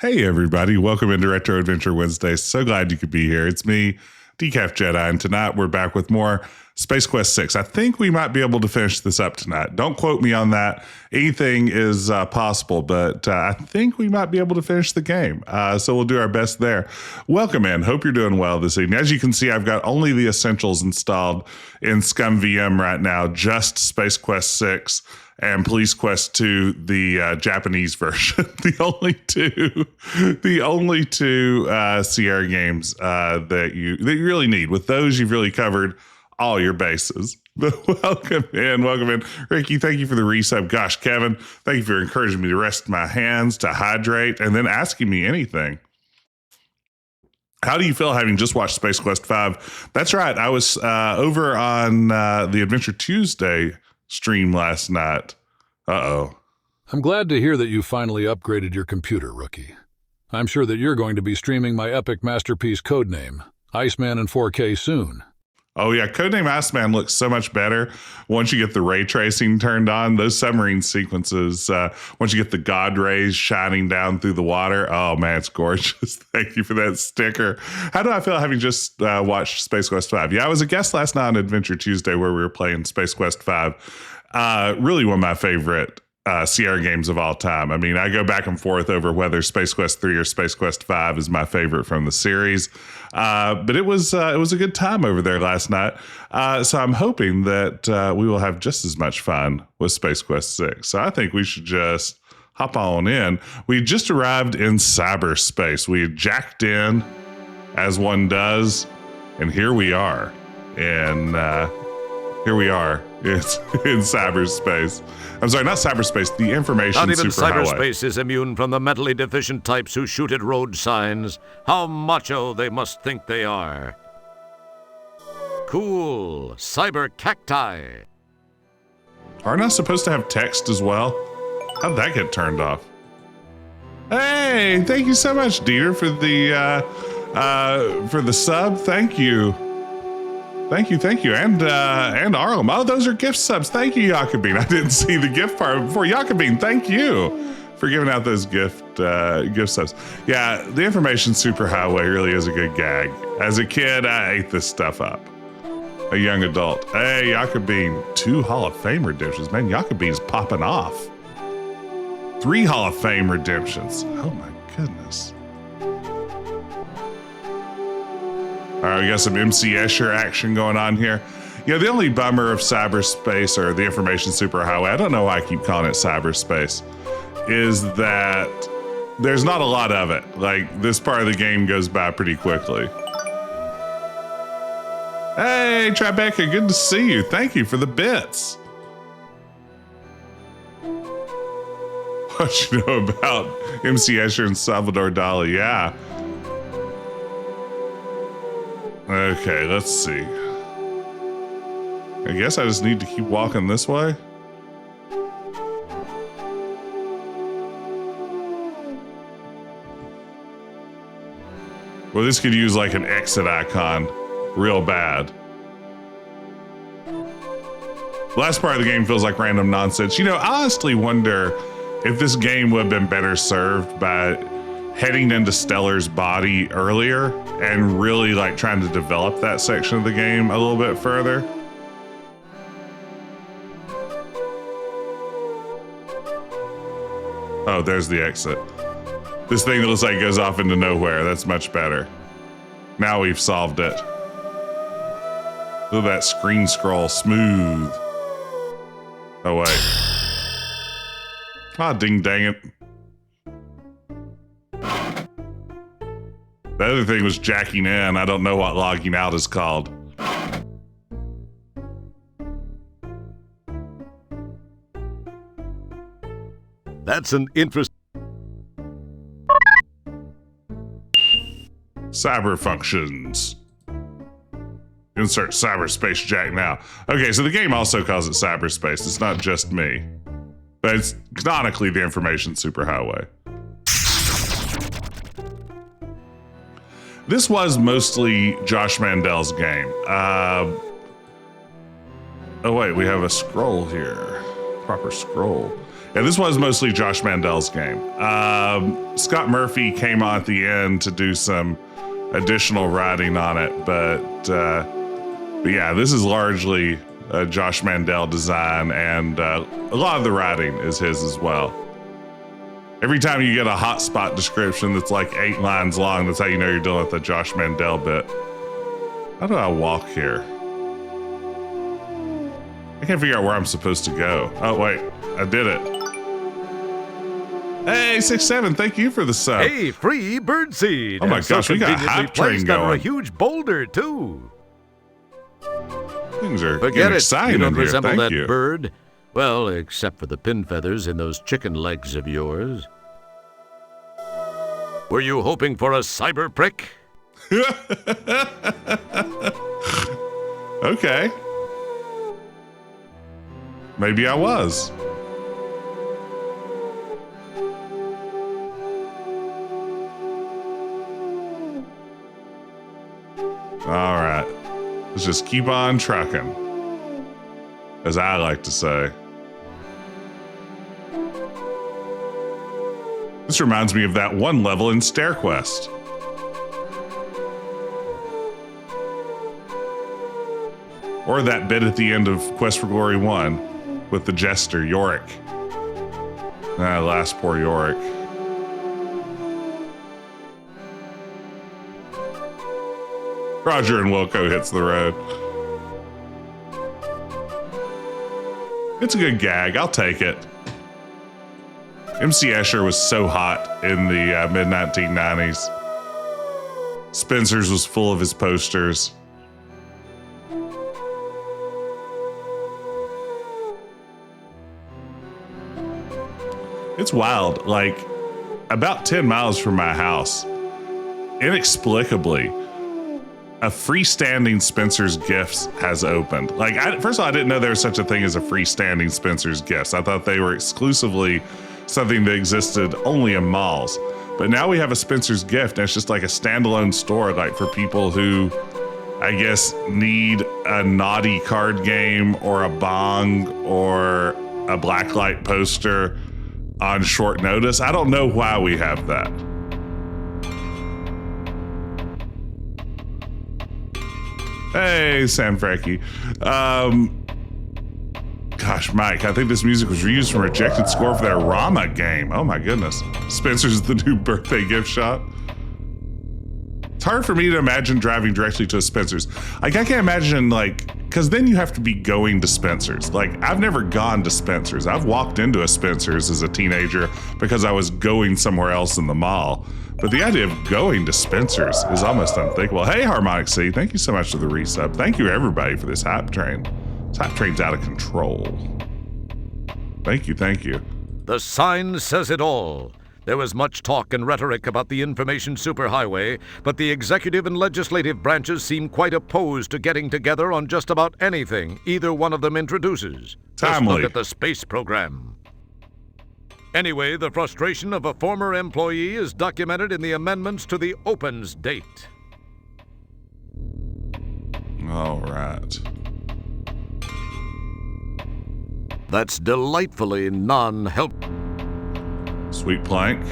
Hey everybody, welcome into Retro Adventure Wednesday. So glad you could be here. It's me, Decaf Jedi, and tonight we're back with more Space Quest 6. I think we might be able to finish this up tonight. Don't quote me on that. Anything is possible, but I think we might be able to finish the game. So we'll do our best there. Welcome in. Hope you're doing well this evening. As you can see, I've got only the essentials installed in Scum VM right now, just Space Quest 6. And Police Quest 2, the Japanese version, the only two Sierra games that you really need. With those, you've really covered all your bases. But welcome in, Ricky. Thank you for the resub. Gosh, Kevin, thank you for encouraging me to rest my hands, to hydrate, and then asking me anything. How do you feel having just watched Space Quest 5? That's right. I was over on the Adventure Tuesday stream last night. I'm glad to hear that you finally upgraded your computer, Rookie. I'm sure that you're going to be streaming my epic masterpiece Codename, Iceman in 4K soon. Oh yeah, Codename Iceman looks so much better once you get the ray tracing turned on. Those submarine sequences, once you get the God rays shining down through the water, oh man, it's gorgeous. Thank you for that sticker. How do I feel having just watched Space Quest 5? Yeah, I was a guest last night on Adventure Tuesday where we were playing Space Quest 5. Really one of my favorite Sierra games of all time. I mean, I go back and forth over whether Space Quest 3 or Space Quest 5 is my favorite from the series. But it was a good time over there last night. So I'm hoping that we will have just as much fun with Space Quest 6. So I think we should just hop on in. We just arrived in cyberspace. We had jacked in, as one does, and here we are. And It's in cyberspace. I'm sorry, not cyberspace, the Information Superhighway. Not even cyberspace is immune from the mentally deficient types who shoot at road signs. How macho they must think they are. Cool. Cyber cacti. Aren't I supposed to have text as well? How'd that get turned off? Hey, thank you so much, Dieter, for the sub. Thank you. Thank you. And Arlen. Oh, those are gift subs. Thank you, Jakobine. I didn't see the gift part before. Jakobine, thank you for giving out those gift subs. Yeah, the Information Superhighway really is a good gag. As a kid, I ate this stuff up. A young adult. Hey, Jakobine, 2 Hall of Fame redemptions. Man, Jakobine's popping off. 3 Hall of Fame redemptions. Oh my goodness. All right, we got some MC Escher action going on here. Yeah, the only bummer of cyberspace, or the Information Superhighway, I don't know why I keep calling it cyberspace, is that there's not a lot of it. Like, this part of the game goes by pretty quickly. Hey, Tribeca, good to see you. Thank you for the bits. What you know about MC Escher and Salvador Dali? Yeah. Okay, let's see. I guess I just need to keep walking this way. Well, this could use like an exit icon real bad. Last part of the game feels like random nonsense. You know, I honestly wonder if this game would have been better served by heading into Stellar's body earlier and really like trying to develop that section of the game a little bit further. Oh, there's the exit. This thing that looks like it goes off into nowhere. That's much better. Now we've solved it. Look at that screen scroll, smooth. Oh wait. Ah, ding dang it. The other thing was jacking in. I don't know what logging out is called. That's an interesting... Cyber functions. Insert cyberspace jack now. Okay, so the game also calls it cyberspace. It's not just me. But it's canonically the Information Superhighway. This was mostly Josh Mandel's game. Oh wait, we have a scroll here. Proper scroll. Yeah, this was mostly Josh Mandel's game. Scott Murphy came on at the end to do some additional writing on it, but yeah, this is largely a Josh Mandel design, and a lot of the writing is his as well. Every time you get a hotspot description that's like 8 lines long, that's how you know you're dealing with a Josh Mandel bit. How do I walk here? I can't figure out where I'm supposed to go. Oh, wait, I did it. Hey, 6-7, thank you for the sub. Hey, free birdseed. Oh my gosh, we got a hype train going. Under a huge boulder, too. Things are Forget it. exciting. You don't here. resemble Thank that you. bird. Well, except for the pin feathers in those chicken legs of yours. Were you hoping for a cyber prick? Okay. Maybe I was. All right. Let's just keep on trucking, as I like to say. This reminds me of that one level in StairQuest. Or that bit at the end of Quest for Glory 1 with the jester, Yorick. Last poor Yorick. Roger and Wilco hits the road. It's a good gag. I'll take it. MC Escher was so hot in the mid-1990s. Spencer's was full of his posters. It's wild. Like, about 10 miles from my house, inexplicably, a freestanding Spencer's Gifts has opened. Like, first of all, I didn't know there was such a thing as a freestanding Spencer's Gifts. I thought they were exclusively something that existed only in malls. But now we have a Spencer's Gift, and it's just like a standalone store, like for people who, I guess, need a naughty card game or a bong or a blacklight poster on short notice. I don't know why we have that. Hey, Sam Frankie. Gosh, Mike, I think this music was reused from a rejected score for that Rama game. Oh my goodness. Spencer's the new birthday gift shop. It's hard for me to imagine driving directly to a Spencer's. Like, I can't imagine, like, because then you have to be going to Spencer's. Like, I've never gone to Spencer's. I've walked into a Spencer's as a teenager because I was going somewhere else in the mall. But the idea of going to Spencer's is almost unthinkable. Hey, Harmonic C, thank you so much for the resub. Thank you, everybody, for this hype train. This hype train's out of control. Thank you, thank you. The sign says it all. There was much talk and rhetoric about the Information Superhighway, but the executive and legislative branches seem quite opposed to getting together on just about anything either one of them introduces. Timely. Just look at the space program. Anyway, the frustration of a former employee is documented in the amendments to the opens date. All right. That's delightfully non-help. Sweet plank.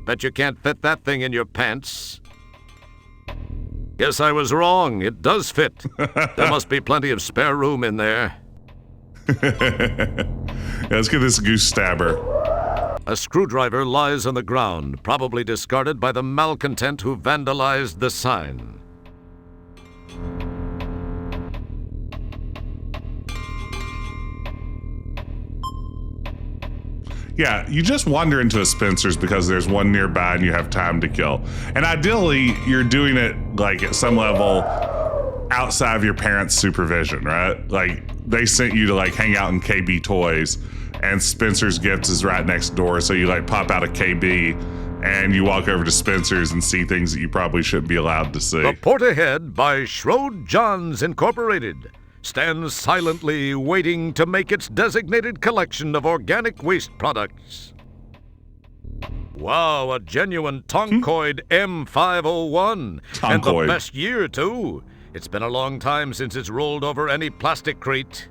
Bet you can't fit that thing in your pants. Guess I was wrong. It does fit. There must be plenty of spare room in there. Yeah, let's get this goose stabber. A screwdriver lies on the ground, probably discarded by the malcontent who vandalized the sign. Yeah, you just wander into a Spencer's because there's one nearby and you have time to kill. And ideally, you're doing it like at some level outside of your parents' supervision, right? Like they sent you to like hang out in KB Toys and Spencer's Gifts is right next door. So you like pop out of KB and you walk over to Spencer's and see things that you probably shouldn't be allowed to see. Report ahead by Schroed Johns Incorporated stands silently waiting to make its designated collection of organic waste products. Wow, a genuine Tonkoid M501. And the Tonkoid. best year, too. It's been a long time since it's rolled over any plastic crate.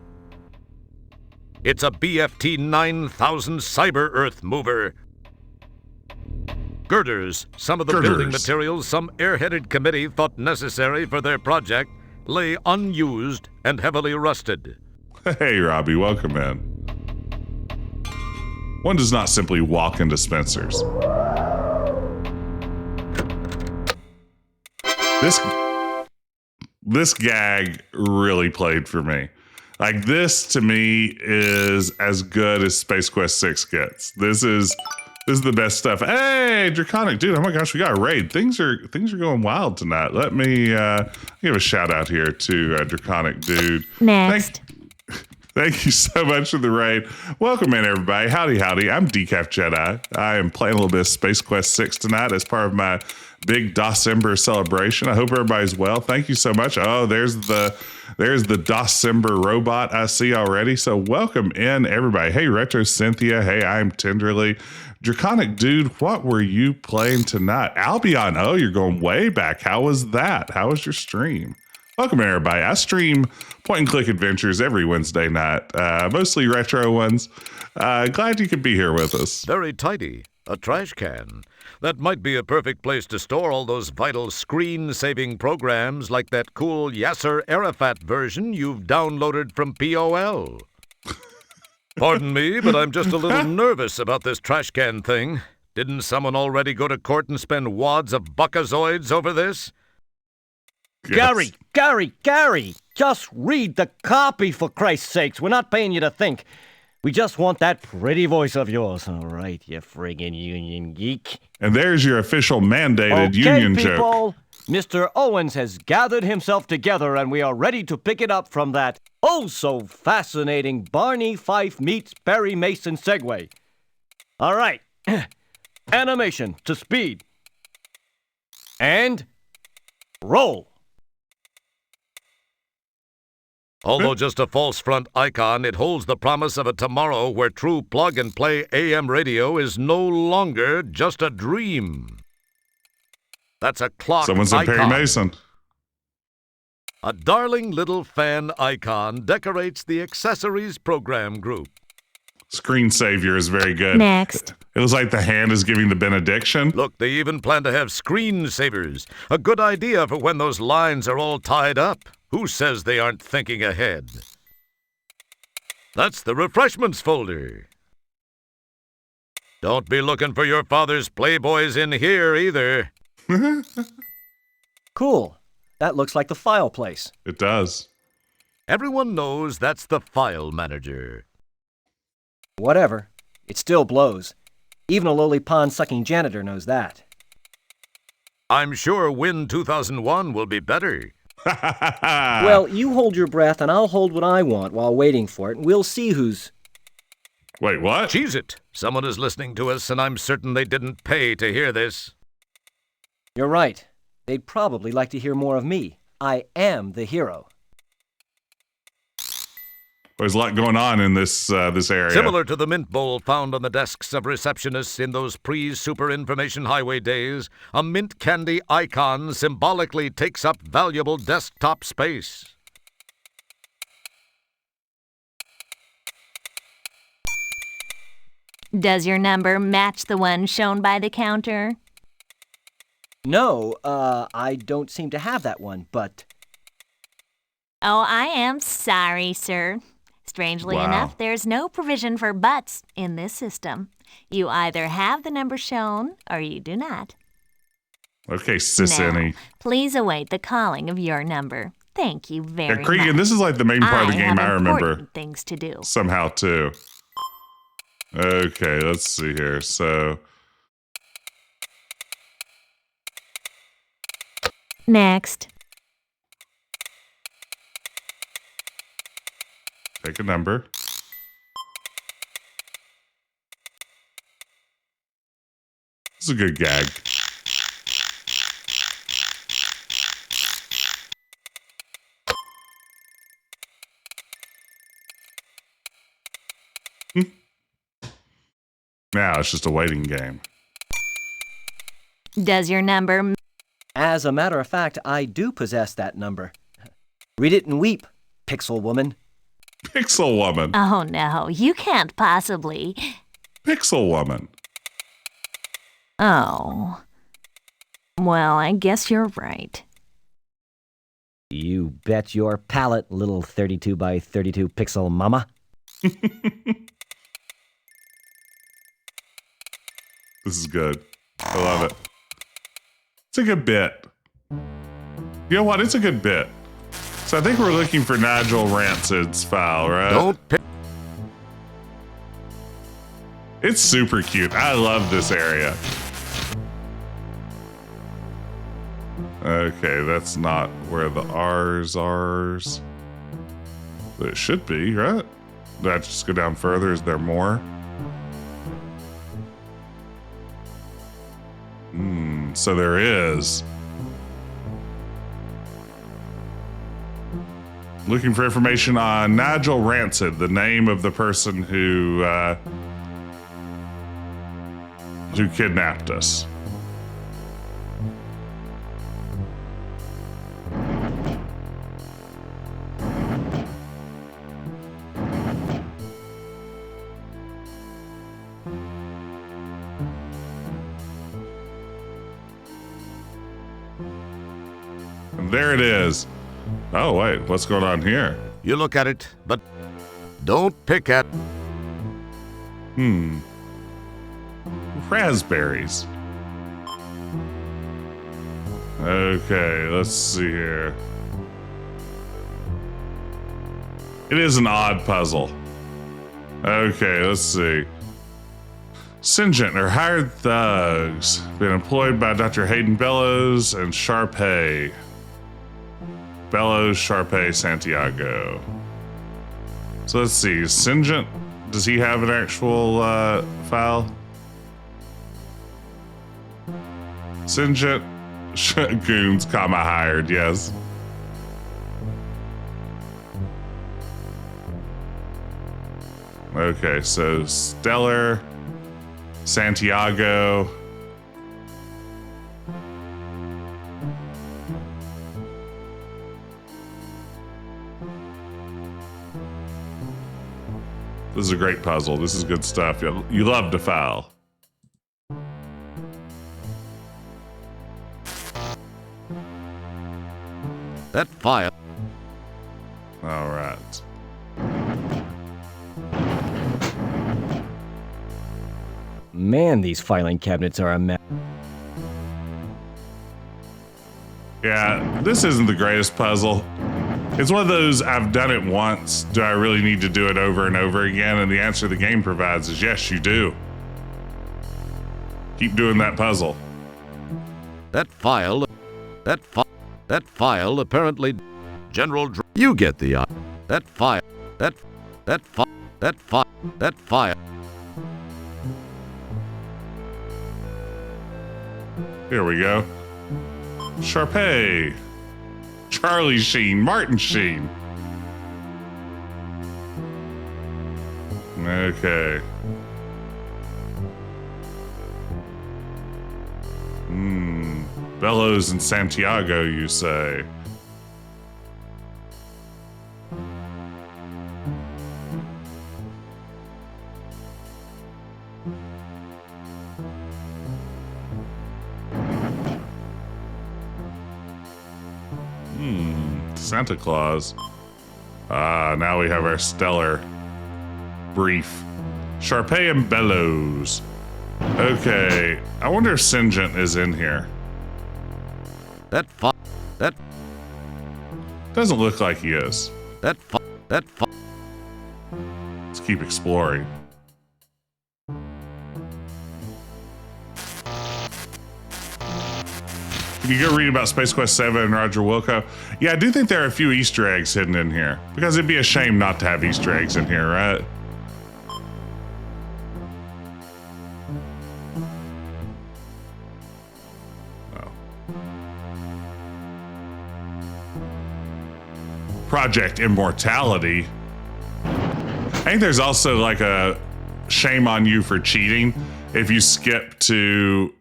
It's a BFT 9000 Cyber Earth mover. Girders, some of the building materials some airheaded committee thought necessary for their project, lay unused and heavily rusted. Hey, Robbie, welcome in. One does not simply walk into Spencer's. This gag really played for me. Like, this to me is as good as Space Quest 6 gets. This is the best stuff. Hey, Draconic Dude! Oh my gosh, we got a raid. Things are going wild tonight. Let me give a shout out here to Draconic Dude. Next. Thank you so much for the raid. Welcome in, everybody. Howdy, howdy. I'm Decaf Jedi. I am playing a little bit of Space Quest 6 tonight as part of my big December celebration. I hope everybody's well. Thank you so much. Oh, there's the December robot I see already. So welcome in, everybody. Hey, Retro Cynthia. Hey, I'm Tenderly. Draconic Dude, what were you playing tonight? Albion, oh, you're going way back. How was that? How was your stream? Welcome, everybody. I stream point-and-click adventures every Wednesday night, mostly retro ones. Glad you could be here with us. Very tidy. A trash can. That might be a perfect place to store all those vital screen-saving programs like that cool Yasser Arafat version you've downloaded from POL. Pardon me, but I'm just a little nervous about this trash can thing. Didn't someone already go to court and spend wads of buckazoids over this? Yes. Gary, just read the copy, for Christ's sakes. We're not paying you to think. We just want that pretty voice of yours. All right, you friggin' union geek. And there's your official mandated union people, joke. Mr. Owens has gathered himself together, and we are ready to pick it up from that oh-so-fascinating Barney Fife meets Barry Mason segue. All right, animation to speed. And roll. Although just a false front icon, it holds the promise of a tomorrow where true plug-and-play AM radio is no longer just a dream. That's a clock Someone said icon. Perry Mason. A darling little fan icon decorates the accessories program group. Screensaver is very good. Next. It was like the hand is giving the benediction. Look, they even plan to have screensavers. A good idea for when those lines are all tied up. Who says they aren't thinking ahead? That's the refreshments folder. Don't be looking for your father's Playboys in here either. Cool. That looks like the file place. It does. Everyone knows that's the file manager. Whatever. It still blows. Even a lowly pond-sucking janitor knows that. I'm sure Win 2001 will be better. Well, you hold your breath and I'll hold what I want while waiting for it, and we'll see who's... Wait, what? Cheese it. Someone is listening to us, and I'm certain they didn't pay to hear this. You're right. They'd probably like to hear more of me. I am the hero. There's a lot going on in this area. Similar to the mint bowl found on the desks of receptionists in those pre-Super Information Highway days, a mint candy icon symbolically takes up valuable desktop space. Does your number match the one shown by the counter? No, I don't seem to have that one, but... Oh, I am sorry, sir. Strangely enough, there's no provision for buts in this system. You either have the number shown or you do not. Okay, sis Now, Annie. please await the calling of your number. Thank you very Yeah, Cregan, much. this is like the main part of the game have I remember. important things to do. Somehow, too. Okay, let's see here. So, Next. pick a number. This is a good gag. Now it's just a waiting game. Does your number... As a matter of fact, I do possess that number. Read it and weep, Pixel Woman. Pixel Woman. Oh no, you can't possibly. Pixel Woman. Oh. Well, I guess you're right. You bet your palate, little 32 by 32 pixel mama. This is good. I love it. It's a good bit. You know what? It's a good bit. So I think we're looking for Nigel Rancid's file, right? Don't pick. It's super cute. I love this area. Okay, that's not where the R's are. But it should be, right? Did I just go down further? Is there more? So there is. Looking for information on Nigel Rancid, the name of the person who kidnapped us. And there it is. Oh, wait, what's going on here? You look at it, but don't pick at. Raspberries. Okay, let's see here. It is an odd puzzle. Okay, let's see. Singent are hired thugs. Been employed by Dr. Hayden Bellows and Sharpei. Bellows, Sharpei, Santiago. So let's see. Singent, does he have an actual file? Singent, goons, hired, yes. Okay, so Stellar Santiago. This is a great puzzle. This is good stuff. You love to file. That file. All right. Man, these filing cabinets are a mess. Yeah, this isn't the greatest puzzle. It's one of those, I've done it once. Do I really need to do it over and over again? And the answer the game provides is yes, you do. Keep doing that puzzle. That file apparently. General. You get the. That file. Here we go. Sharpei. Charlie Sheen. Martin Sheen. Okay. Bellows and Santiago, you say? Santa Claus. Now we have our stellar brief. Sharpei and Bellows. Okay, I wonder if Singent is in here. That Doesn't look like he is. Let's keep exploring. Can you go read about Space Quest 7 and Roger Wilco? Yeah, I do think there are a few Easter eggs hidden in here. Because it'd be a shame not to have Easter eggs in here, right? Oh. Project Immortality. I think there's also like a shame on you for cheating if you skip to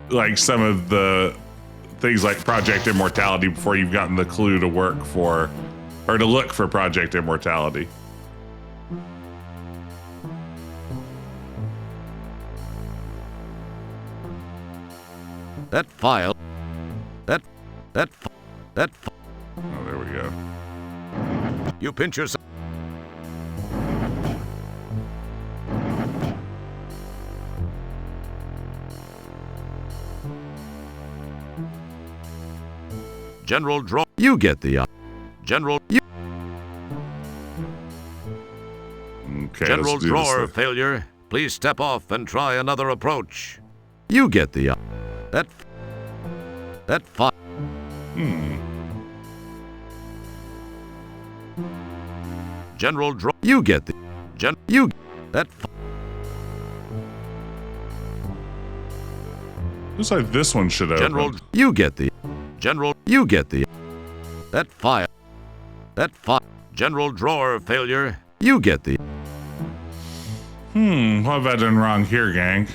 like some of the things like Project Immortality before you've gotten the clue to work for, or to look for Project Immortality. That file. That. Oh, there we go. You pinch yourself. General draw. You get the General. You. Okay, General let's do drawer this. failure. Please step off and try another approach. You get the that file. General draw. You get the you that. Looks like this one should open. General, you get the General. You get the that file. That file. General drawer failure. You get the. What have I done wrong here, gang?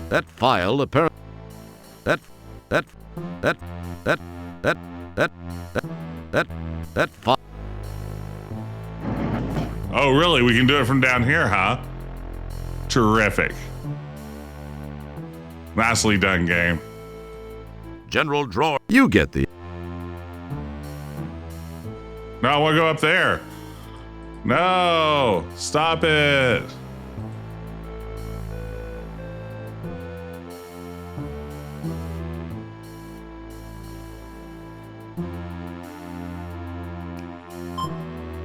That file apparently. That file. Oh, really? We can do it from down here, huh? Terrific. Nicely done, game. General drawer. You get the. No, I want to go up there. No, stop it.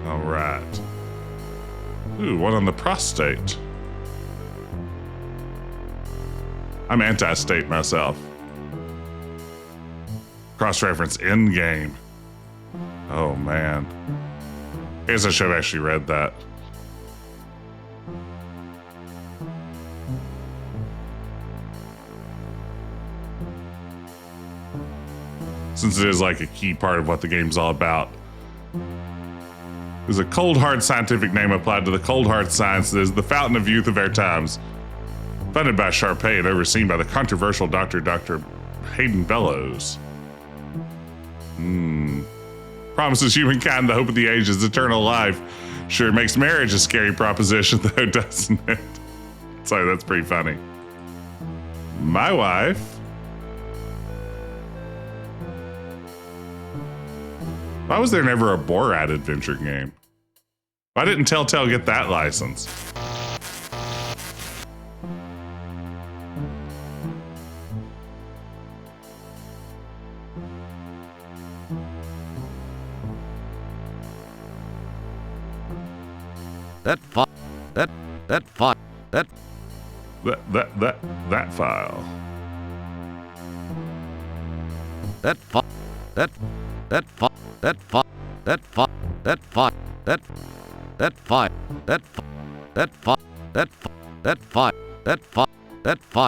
All right. Ooh, one on the prostate. I'm anti-state myself. Cross-reference in-game. Oh, man. I guess I should have actually read that. Since it is like a key part of what the game's all about. Is a cold hard scientific name applied to the cold hard science that is the fountain of youth of our times. Funded by Sharpei and overseen by the controversial Dr. Hayden Bellows. Promises humankind the hope of the ages, eternal life. Sure makes marriage a scary proposition though, doesn't it? Sorry, that's pretty funny. My wife. Why was there never a Borat adventure game? Why didn't Telltale get that license? That file. That file. That file. That file. That file. That file. That file. That file. That file. That file. That file. That file. That file. That file. That file.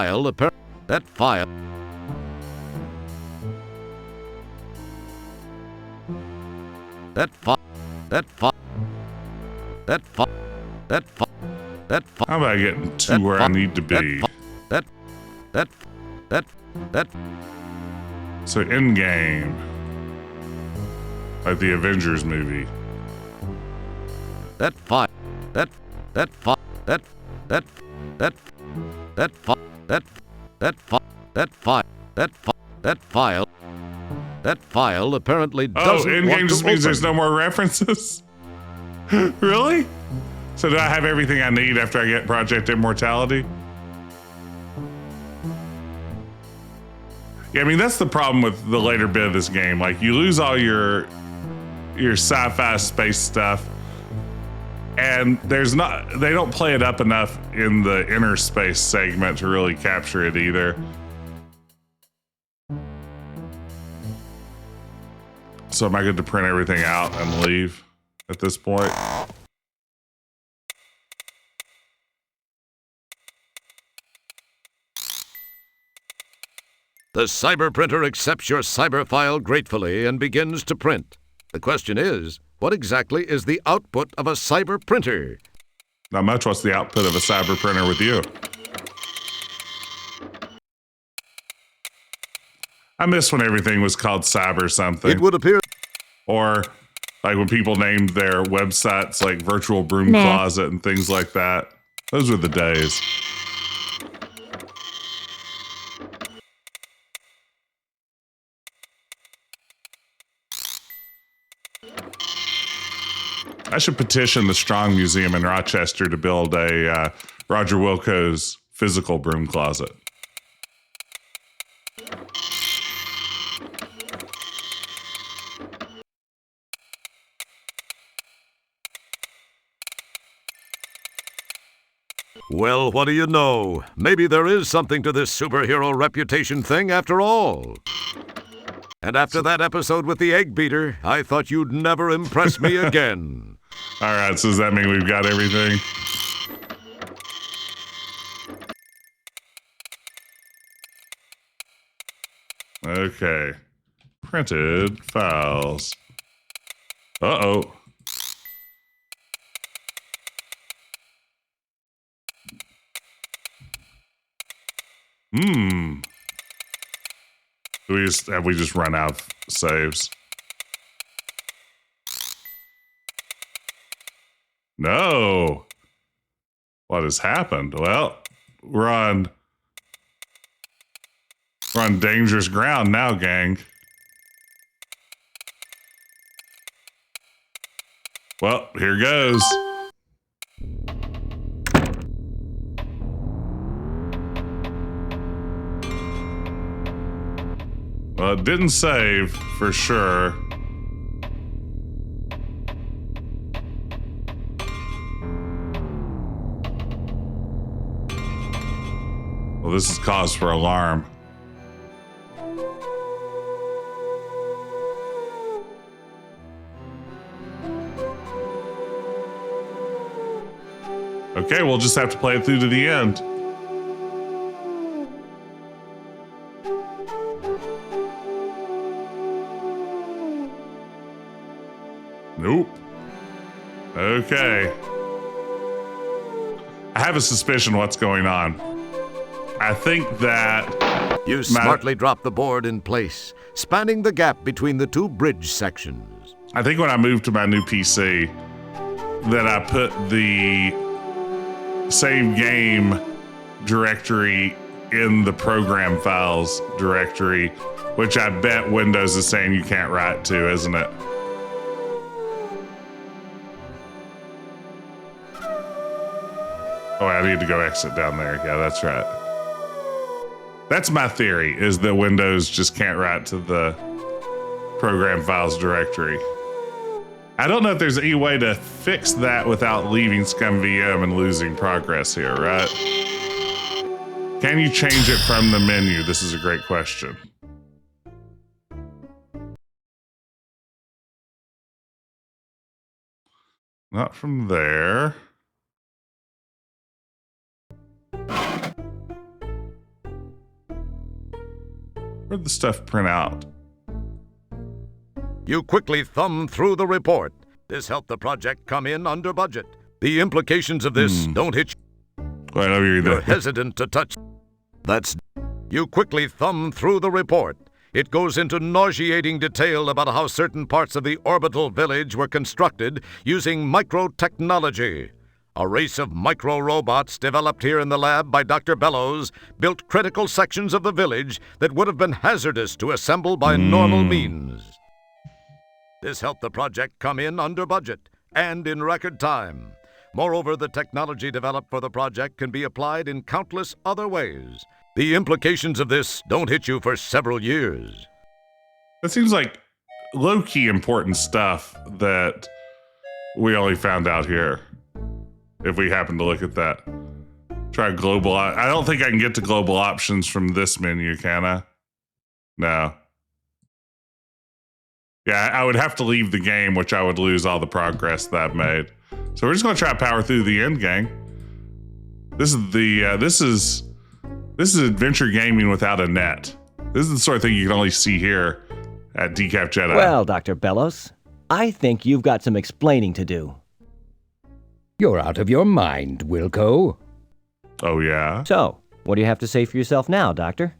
That file. That file. That file. That file. How about getting to where I need to be? That. So in game, like the Avengers movie. That file. That file. That file. That file. That file. That file. That file apparently doesn't in want game to just means open. there's no more references. Really? So do I have everything I need after I get Project Immortality? Yeah, I mean that's the problem with the later bit of this game. Like you lose all your sci-fi space stuff, and they don't play it up enough in the inner space segment to really capture it either. So am I good to print everything out and leave at this point? The cyber printer accepts your cyber file gratefully and begins to print. The question is, what exactly is the output of a cyber printer? Not much. What's the output of a cyber printer with you? I miss when everything was called cyber something. It would appear. Or Like when people named their websites like Virtual Broom Closet and things like that. Those were the days. I should petition the Strong Museum in Rochester to build a Roger Wilco's physical broom closet. Well, what do you know? Maybe there is something to this superhero reputation thing after all. And after that episode with the egg beater, I thought you'd never impress me again. All right, so does that mean we've got everything? Okay. Printed files. Uh-oh. Have we just run out of saves? No. What has happened? Well, we're on dangerous ground now, gang. Well, here goes. Well, it didn't save for sure. Well, this is cause for alarm. Okay, we'll just have to play it through to the end. Nope. Okay. I have a suspicion what's going on. I think that... You smartly dropped the board in place, spanning the gap between the two bridge sections. I think when I moved to my new PC, that I put the save game directory in the program files directory, which I bet Windows is saying you can't write to, isn't it? Oh, I need to go exit down there. Yeah, that's right. That's my theory, is that Windows just can't write to the program files directory. I don't know if there's any way to fix that without leaving ScumVM and losing progress here, right? Can you change it from the menu? This is a great question. Not from there. Where'd the stuff print out? You quickly thumb through the report. This helped the project come in under budget. The implications of this don't hit you. Well, I know You're hesitant to touch. You quickly thumb through the report. It goes into nauseating detail about how certain parts of the orbital village were constructed using microtechnology. A race of micro-robots developed here in the lab by Dr. Bellows built critical sections of the village that would have been hazardous to assemble by normal means. This helped the project come in under budget and in record time. Moreover, the technology developed for the project can be applied in countless other ways. The implications of this don't hit you for several years. That seems like low-key important stuff that we only found out here. If we happen to look at that. Try global. I don't think I can get to global options from this menu, can I? No. Yeah, I would have to leave the game, which I would lose all the progress that I've made. So we're just gonna try to power through the end, gang. This is the this is adventure gaming without a net. This is the sort of thing you can only see here at Decaf Jedi. Well, Dr. Bellows, I think you've got some explaining to do. You're out of your mind, Wilco. Oh, yeah? So, what do you have to say for yourself now, Doctor?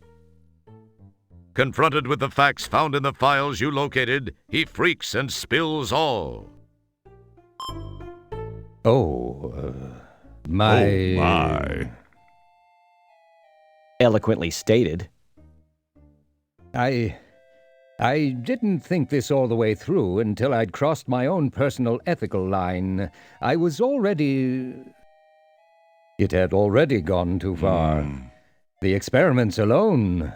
Confronted with the facts found in the files you located, he freaks and spills all. My... Oh, my. Eloquently stated. I didn't think this all the way through until I'd crossed my own personal ethical line. I was already... It had already gone too far. The experiments alone...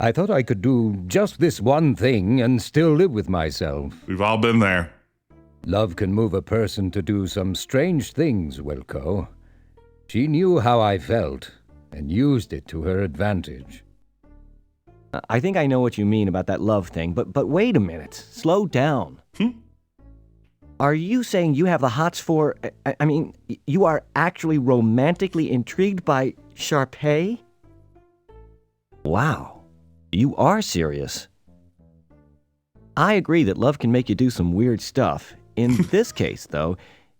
I thought I could do just this one thing and still live with myself. We've all been there. Love can move a person to do some strange things, Wilco. She knew how I felt and used it to her advantage. I think I know what you mean about that love thing, but wait a minute. Slow down. Are you saying you have the hots for... I mean, you are actually romantically intrigued by Sharpei? Wow. You are serious. I agree that love can make you do some weird stuff. In this case, though,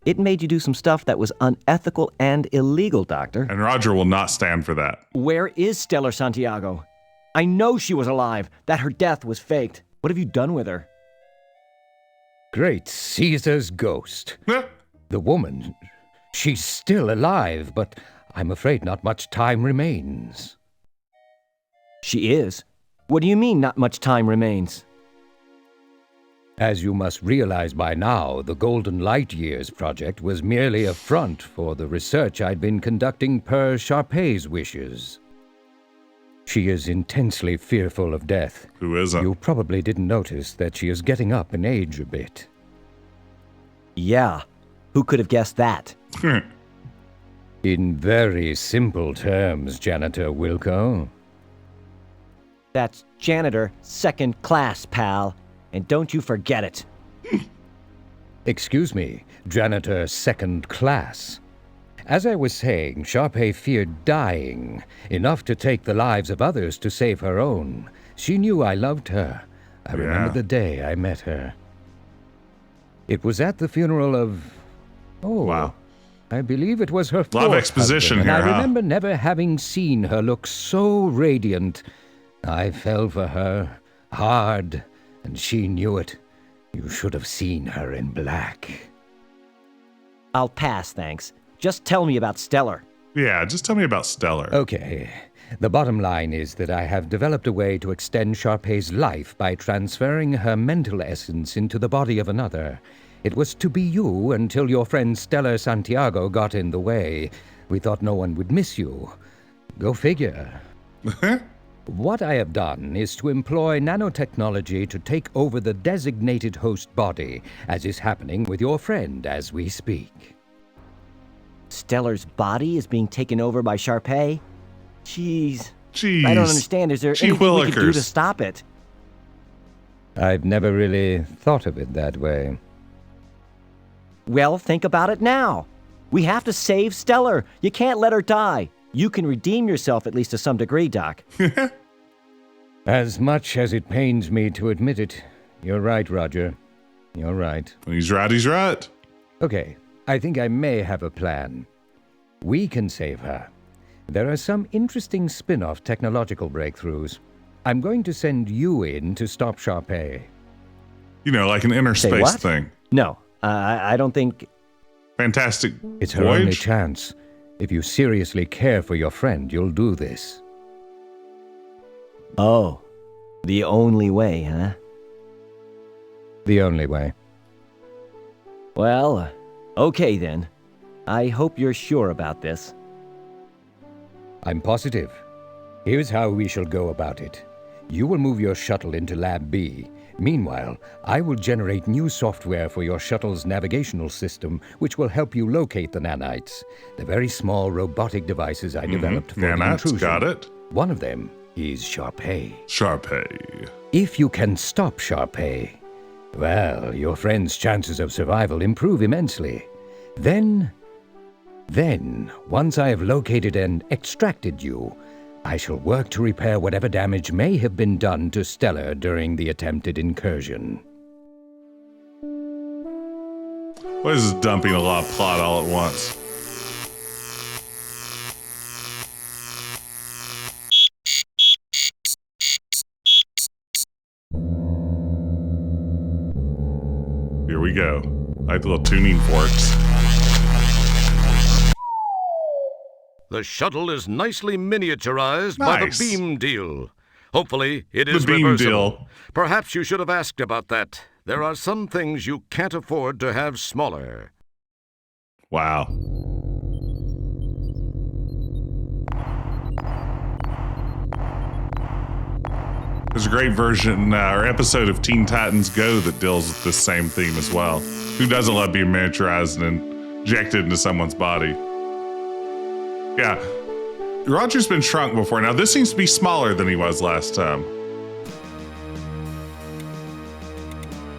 it made you do some stuff that was unethical and illegal, Doctor. And Roger will not stand for that. Where is Stellar Santiago? I know she was alive, that her death was faked. What have you done with her? Great Caesar's ghost. The woman, she's still alive, but I'm afraid not much time remains. She is? What do you mean not much time remains? As you must realize by now, the Golden Light Years project was merely a front for the research I'd been conducting per Sharpei's wishes. She is intensely fearful of death. Who isn't? You probably didn't notice that she is getting up in age a bit. Yeah. Who could have guessed that? In very simple terms, Janitor Wilco. That's janitor, second class, pal. And don't you forget it. Excuse me, Janitor second class. As I was saying, Sharpei feared dying, enough to take the lives of others to save her own. She knew I loved her. I remember the day I met her. It was at the funeral of... Oh, wow. I believe it was her fourth A lot of exposition husband, here, and I huh? remember never having seen her look so radiant. I fell for her, hard, and she knew it. You should have seen her in black. I'll pass, thanks. Just tell me about Stellar. Yeah, just tell me about Stellar. Okay. The bottom line is that I have developed a way to extend Sharpei's life by transferring her mental essence into the body of another. It was to be you until your friend Stellar Santiago got in the way. We thought no one would miss you. Go figure. What I have done is to employ nanotechnology to take over the designated host body, as is happening with your friend as we speak. Stellar's body is being taken over by Sharpei? Jeez. Jeez. I don't understand. Is there Gee anything we can do willikers. to stop it? I've never really thought of it that way. Well, think about it now. We have to save Stellar. You can't let her die. You can redeem yourself at least to some degree, Doc. As much as it pains me to admit it, you're right, Roger. You're right. When he's right, he's right. Okay, I think I may have a plan. We can save her. There are some interesting spin-off technological breakthroughs. I'm going to send you in to stop Sharpei. You know, like an inner Say space what? thing. No, I don't think... Fantastic It's her only voyage. chance. If you seriously care for your friend, you'll do this. Oh, the only way, huh? The only way. Well, okay then. I hope you're sure about this. I'm positive. Here's how we shall go about it. You will move your shuttle into Lab B. Meanwhile, I will generate new software for your shuttle's navigational system, which will help you locate the nanites, the very small robotic devices I developed for the Nanites, intrusion. got it. One of them is Sharpei. Sharpei. If you can stop Sharpei, well, your friend's chances of survival improve immensely. Then, once I have located and extracted you, I shall work to repair whatever damage may have been done to Stellar during the attempted incursion. What is this dumping a lot of plot all at once? we go. Like the little tuning forks. The shuttle is nicely miniaturized by the beam deal. Hopefully, it is the beam reversible. deal. Perhaps you should have asked about that. There are some things you can't afford to have smaller. Wow. There's a great version or episode of Teen Titans Go that deals with this same theme as well. Who doesn't love being miniaturized and injected into someone's body? Yeah. Roger's been shrunk before. Now, this seems to be smaller than he was last time.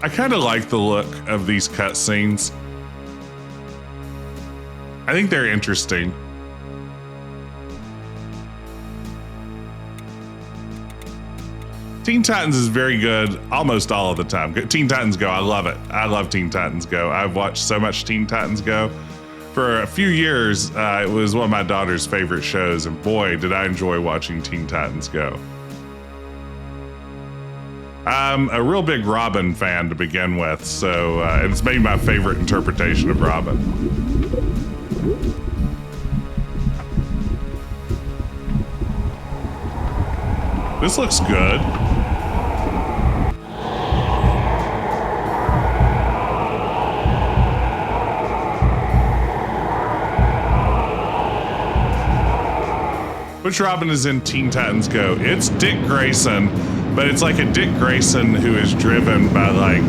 I kind of like the look of these cutscenes. I think they're interesting. Teen Titans is very good almost all of the time. Teen Titans Go, I love it. I love Teen Titans Go. I've watched so much Teen Titans Go. For a few years, it was one of my daughter's favorite shows, and boy, did I enjoy watching Teen Titans Go. I'm a real big Robin fan to begin with, so it's maybe my favorite interpretation of Robin. This looks good. Which Robin is in Teen Titans Go? It's Dick Grayson, but it's like a Dick Grayson who is driven by like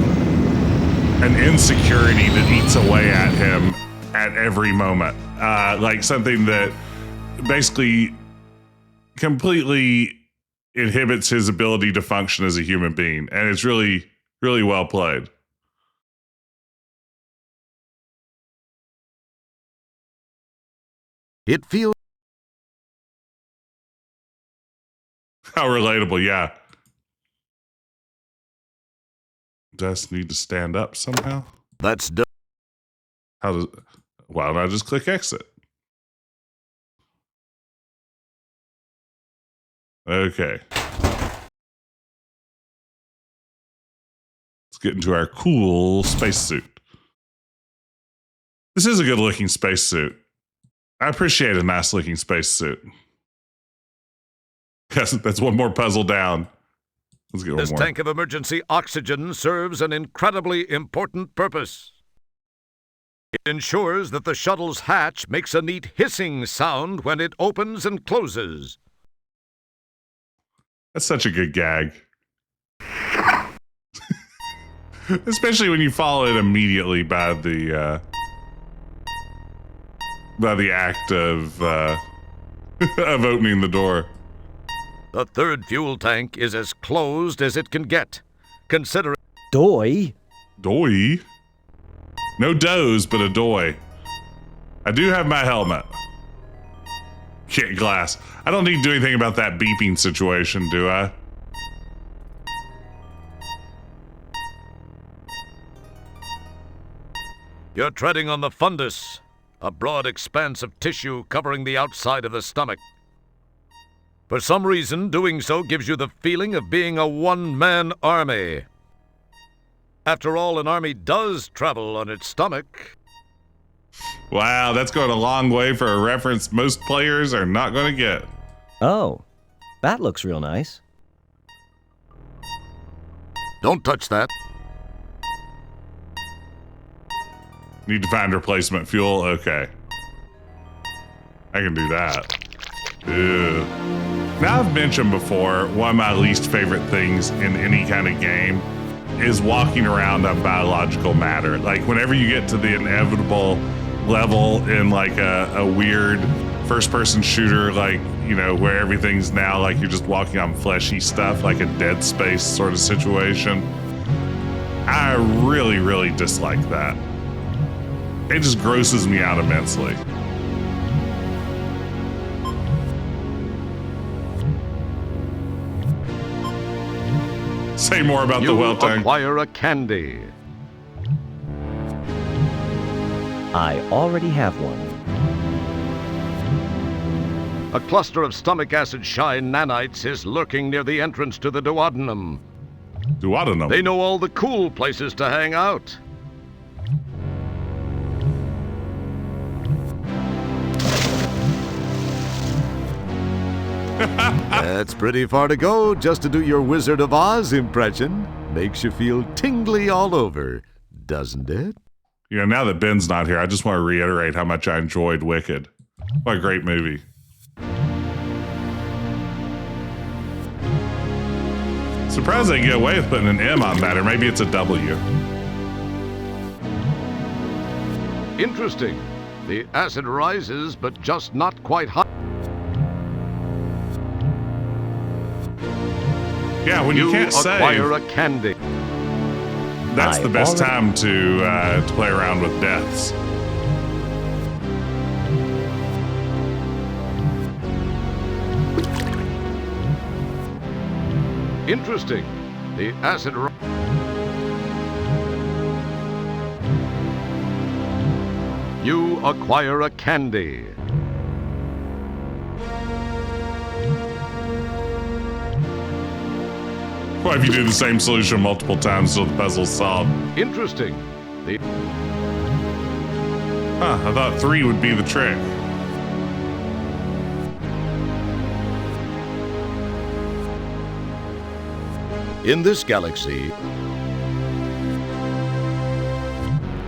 an insecurity that eats away at him at every moment. Like something that basically completely inhibits his ability to function as a human being. And it's really, really well played. It feels How relatable, yeah. Does need to stand up somehow? that's done. How does? Why don't I just click exit? Okay. Let's get into our cool spacesuit. This is a good looking spacesuit. I appreciate a nice looking spacesuit. Yes, that's one more puzzle down. Let's get one This more. tank of emergency oxygen serves an incredibly important purpose. It ensures that the shuttle's hatch makes a neat hissing sound when it opens and closes. That's such a good gag. Especially when you follow it immediately by the act of of opening the door. The third fuel tank is as closed as it can get, considering Doy? Doy? No does, but a doy. I do have my helmet. Kit glass. I don't need to do anything about that beeping situation, do I? you're treading on the fundus, a broad expanse of tissue covering the outside of the stomach. For some reason, doing so gives you the feeling of being a one-man army. After all, an army does travel on its stomach. Wow, that's going a long way for a reference most players are not going to get. Oh, that looks real nice. Don't touch that. Need to find replacement fuel? Okay. I can do that. Ew. Now, I've mentioned before, one of my least favorite things in any kind of game is walking around on biological matter. Like, whenever you get to the inevitable level in like a weird first-person shooter, like, you know, where everything's now like you're just walking on fleshy stuff, like a Dead Space sort of situation, I really, really dislike that. It just grosses me out immensely. Say more about the well tank. Acquire a candy. I already have one. A cluster of stomach acid shy nanites is lurking near the entrance to the duodenum. Duodenum. They know all the cool places to hang out. That's pretty far to go just to do your Wizard of Oz impression. Makes you feel tingly all over, doesn't it? You know, now that Ben's not here, I just want to reiterate how much I enjoyed Wicked. What a great movie. Surprised they get away with putting an M on that, or maybe it's a W. Interesting. The acid rises, but just not quite hot. Yeah, when you can't acquire save, a candy. that's the best time to play around with deaths. Interesting. The acid. You acquire a candy. What if you do the same solution multiple times until the puzzle's solved? Interesting. I thought 3 would be the trick. In this galaxy,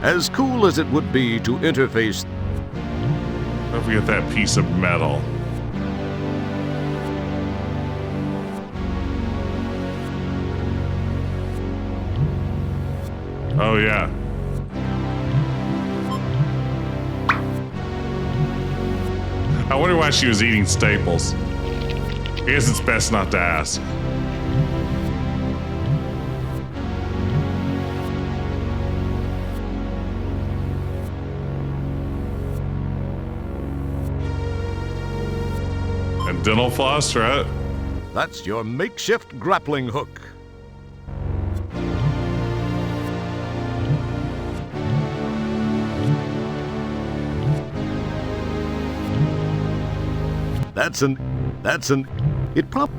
as cool as it would be to interface. Don't forget that piece of metal. Oh, yeah. I wonder why she was eating staples. I guess it's best not to ask. And dental floss, right? That's your makeshift grappling hook. It probably.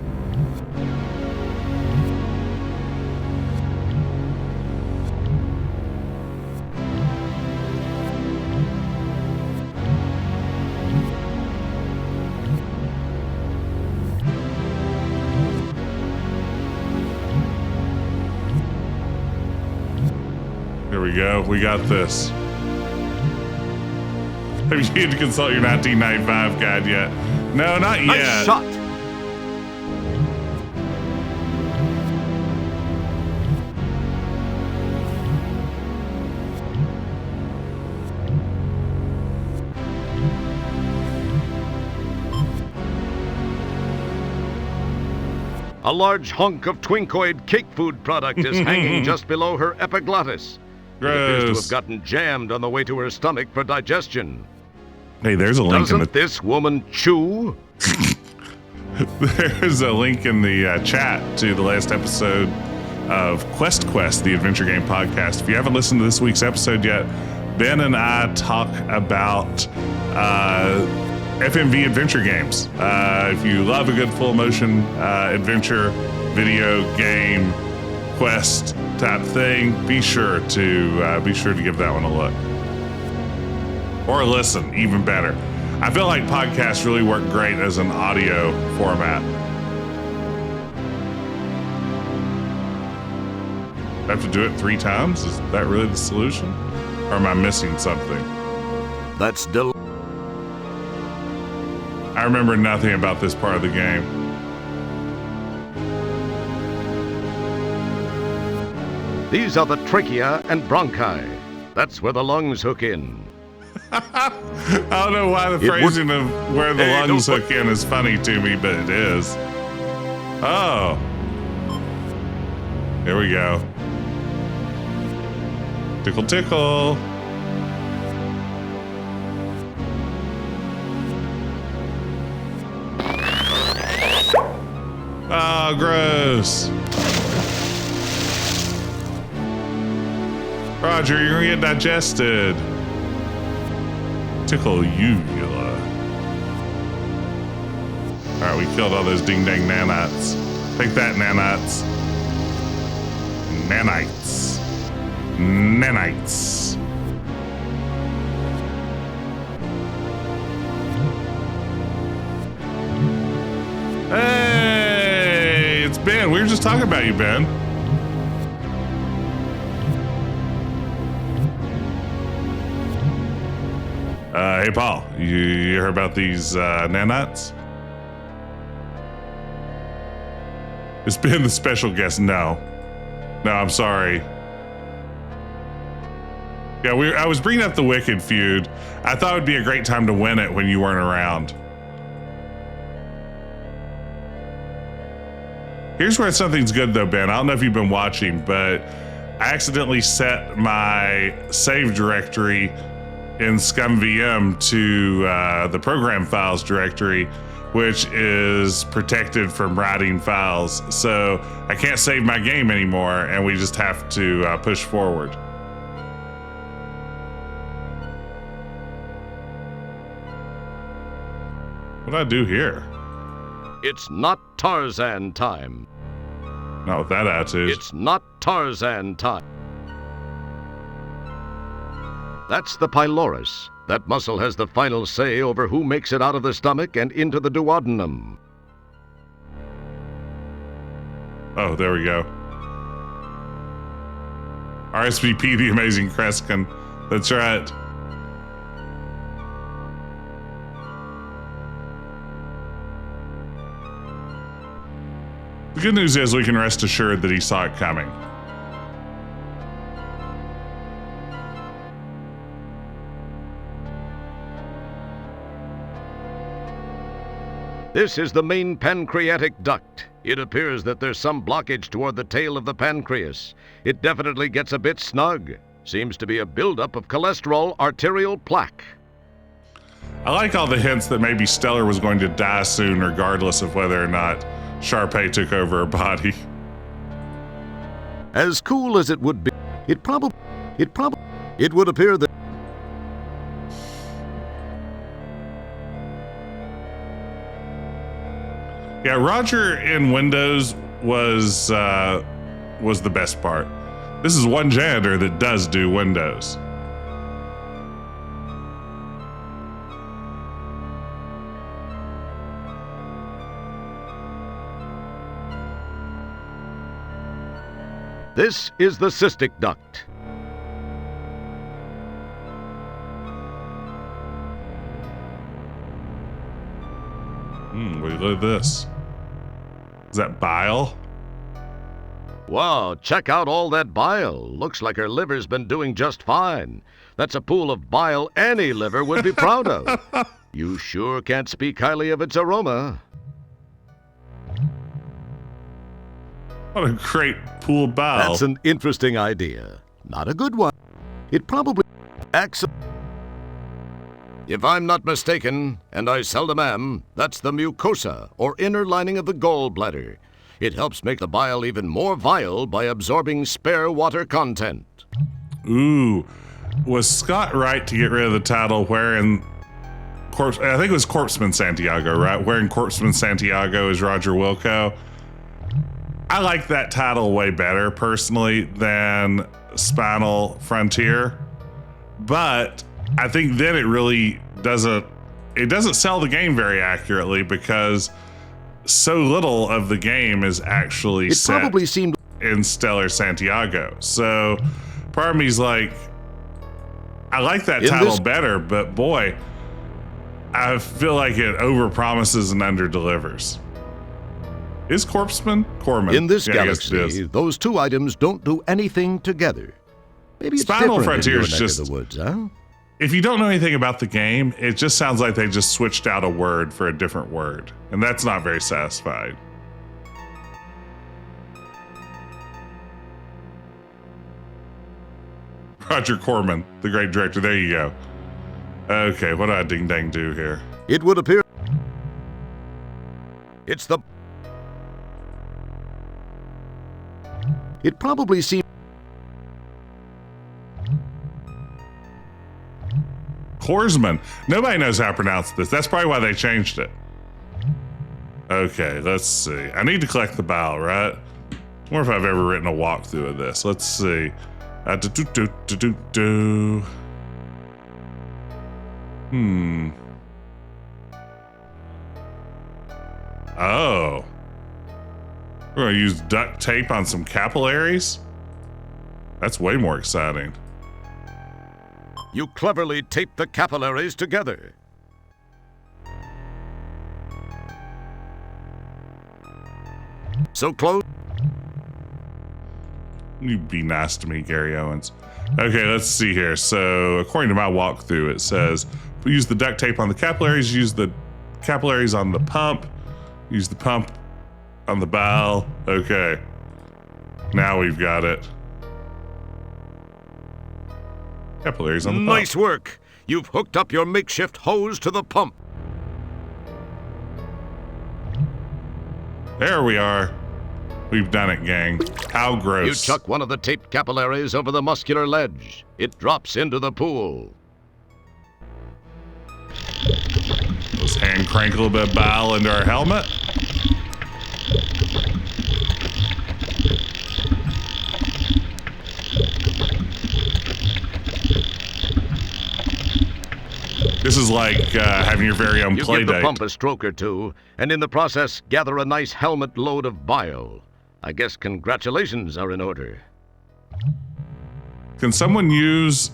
Here we go. We got this. Have you had to consult your 1995 guide yet? No, not yet. Nice shot. A large hunk of Twinkoid cake food product is hanging just below her epiglottis. It appears to have gotten jammed on the way to her stomach for digestion. Hey, there's a link in the... Doesn't this woman chew? There's a link in the chat to the last episode of Quest, the Adventure Game podcast. If you haven't listened to this week's episode yet, Ben and I talk about FMV adventure games. If you love a good full motion adventure video game quest type thing, be sure to give that one a look. Or listen, even better. I feel like podcasts really work great as an audio format. I have to do it 3 times? Is that really the solution? Or am I missing something? That's I remember nothing about this part of the game. These are the trachea and bronchi. That's where the lungs hook in. I don't know why the phrasing of where the lungs hook in is funny to me, but it is. Oh. Here we go. Tickle, tickle. Oh, gross. Roger, you're gonna get digested. Tickle uvula. Alright, we killed all those ding-dang nanites. Take that, nanites. Nanites. Nanites. were just talking about you, Ben. Hey, Paul, you heard about these nanots? It's been the special guest. No, I'm sorry. Yeah, I was bringing up the Wicked feud. I thought it would be a great time to win it when you weren't around. Here's where something's good though, Ben. I don't know if you've been watching, but I accidentally set my save directory in ScumVM to the program files directory, which is protected from writing files. So I can't save my game anymore, and we just have to push forward. What do I do here? It's not Tarzan time. Not with that attitude. It's not Tarzan time. That's the pylorus. That muscle has the final say over who makes it out of the stomach and into the duodenum. Oh, there we go. RSVP, the Amazing Kreskin. That's right. The good news is we can rest assured that he saw it coming. This is the main pancreatic duct. It appears that there's some blockage toward the tail of the pancreas. It definitely gets a bit snug. Seems to be a buildup of cholesterol arterial plaque. I like all the hints that maybe Stellar was going to die soon, regardless of whether or not Sharpei took over her body. As cool as it would be, it would appear that Yeah, Roger in Windows was the best part. This is one janitor that does do Windows. this is the cystic duct. Look at this. Is that bile? Wow, check out all that bile. Looks like her liver's been doing just fine. That's a pool of bile any liver would be proud of. You sure can't speak highly of its aroma. What a great pool of bile. That's an interesting idea. Not a good one. It probably acts. If I'm not mistaken, and I seldom am, that's the mucosa, or inner lining of the gallbladder. It helps make the bile even more vile by absorbing spare water content. Ooh, was Scott right to get rid of the title wearing Corpse? I think it was Corpseman Santiago, right? Wearing Corpseman Santiago as Roger Wilco. I like that title way better, personally, than Spinal Frontier. But I think then it really doesn't sell the game very accurately, because so little of the game is actually set probably seemed in Stellar Santiago. So part of me's like, I like that title better, but boy, I feel like it overpromises and underdelivers. Is Corpseman? Corman. in this Yeah, I guess it galaxy, is. those two items don't do anything together. Maybe it's Spinal different Frontier in is your neck just- of the woods, huh? If you don't know anything about the game, it just sounds like they just switched out a word for a different word, and that's not very satisfying. Roger Corman, the great director. There you go. Okay, what do I ding dang do here? It would appear it's the. It probably seems. Korsman. Nobody knows how to pronounce this. That's probably why they changed it. Okay, let's see. I need to collect the bile, right? I wonder if I've ever written a walkthrough of this. Let's see. Oh. We're going to use duct tape on some capillaries? That's way more exciting. You cleverly tape the capillaries together. So close. You be nice to me, Gary Owens. Okay, let's see here. So, according to my walkthrough, it says use the duct tape on the capillaries, use the capillaries on the pump, use the pump on the bowel. Okay. Now we've got it. Capillaries on the pump. Nice work. You've hooked up your makeshift hose to the pump. There we are. We've done it, gang. How gross. You chuck one of the taped capillaries over the muscular ledge. It drops into the pool. Let's hand crank a little bit of bile into our helmet. This is like having your very own play You give date. the pump a stroke or two, and in the process, gather a nice helmet load of bile. I guess congratulations are in order. Can someone use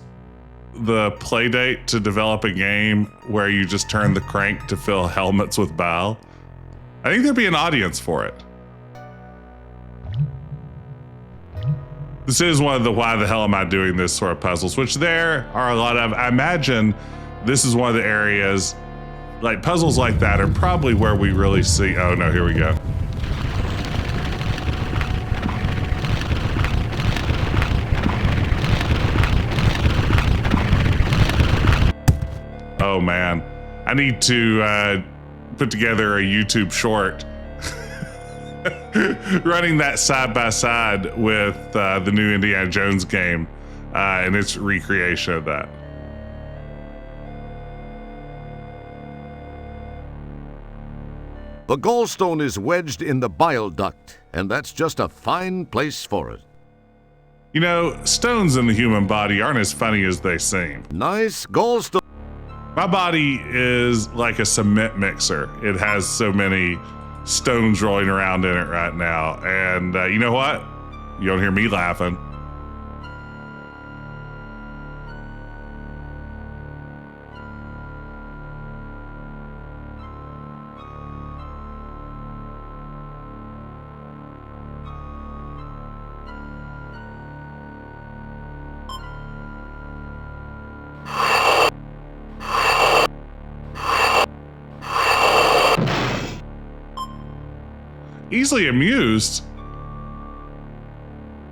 the play date to develop a game where you just turn the crank to fill helmets with bile? I think there'd be an audience for it. This is one of the why the hell am I doing this sort of puzzles, which there are a lot of. I imagine this is one of the areas, like puzzles like that are probably where we really see, oh no, here we go. Oh man, I need to put together a YouTube short running that side by side with the new Indiana Jones game and its recreation of that. The gallstone is wedged in the bile duct, and that's just a fine place for it. You know, stones in the human body aren't as funny as they seem. Nice gallstone. My body is like a cement mixer. It has so many stones rolling around in it right now. And you know what? You don't hear me laughing. Easily amused?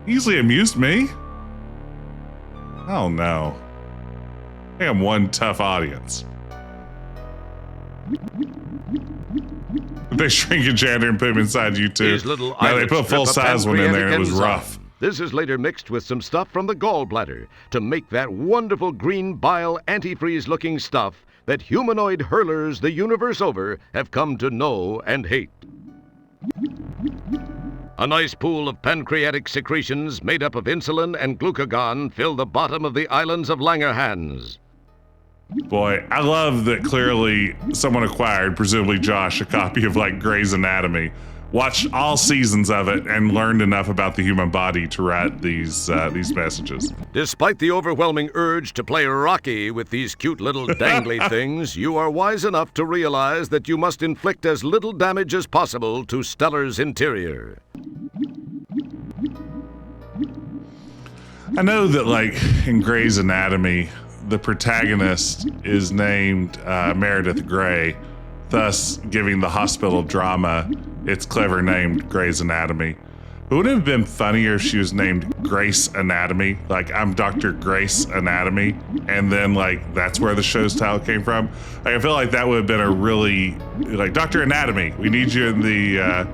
Easily amused me? Oh no. I am one tough audience. They shrink a janitor and put him inside you too. These little No, they islets put a full strip a size one in there and it was pancreatic rough. enzyme. This is later mixed with some stuff from the gallbladder to make that wonderful green bile antifreeze-looking stuff that humanoid hurlers the universe over have come to know and hate. A nice pool of pancreatic secretions made up of insulin and glucagon fill the bottom of the islands of Langerhans. Boy, I love that clearly someone acquired, presumably Josh, a copy of like Grey's Anatomy, watched all seasons of it, and learned enough about the human body to write these messages. Despite the overwhelming urge to play Rocky with these cute little dangly things, you are wise enough to realize that you must inflict as little damage as possible to Stellar's interior. I know that, like, in Grey's Anatomy, the protagonist is named Meredith Grey, thus giving the hospital drama its clever name, Grey's Anatomy. But wouldn't it have been funnier if she was named Grace Anatomy? Like, I'm Dr. Grace Anatomy, and then, like, that's where the show's title came from. Like, I feel like that would have been a really, like, Dr. Anatomy, we need you in the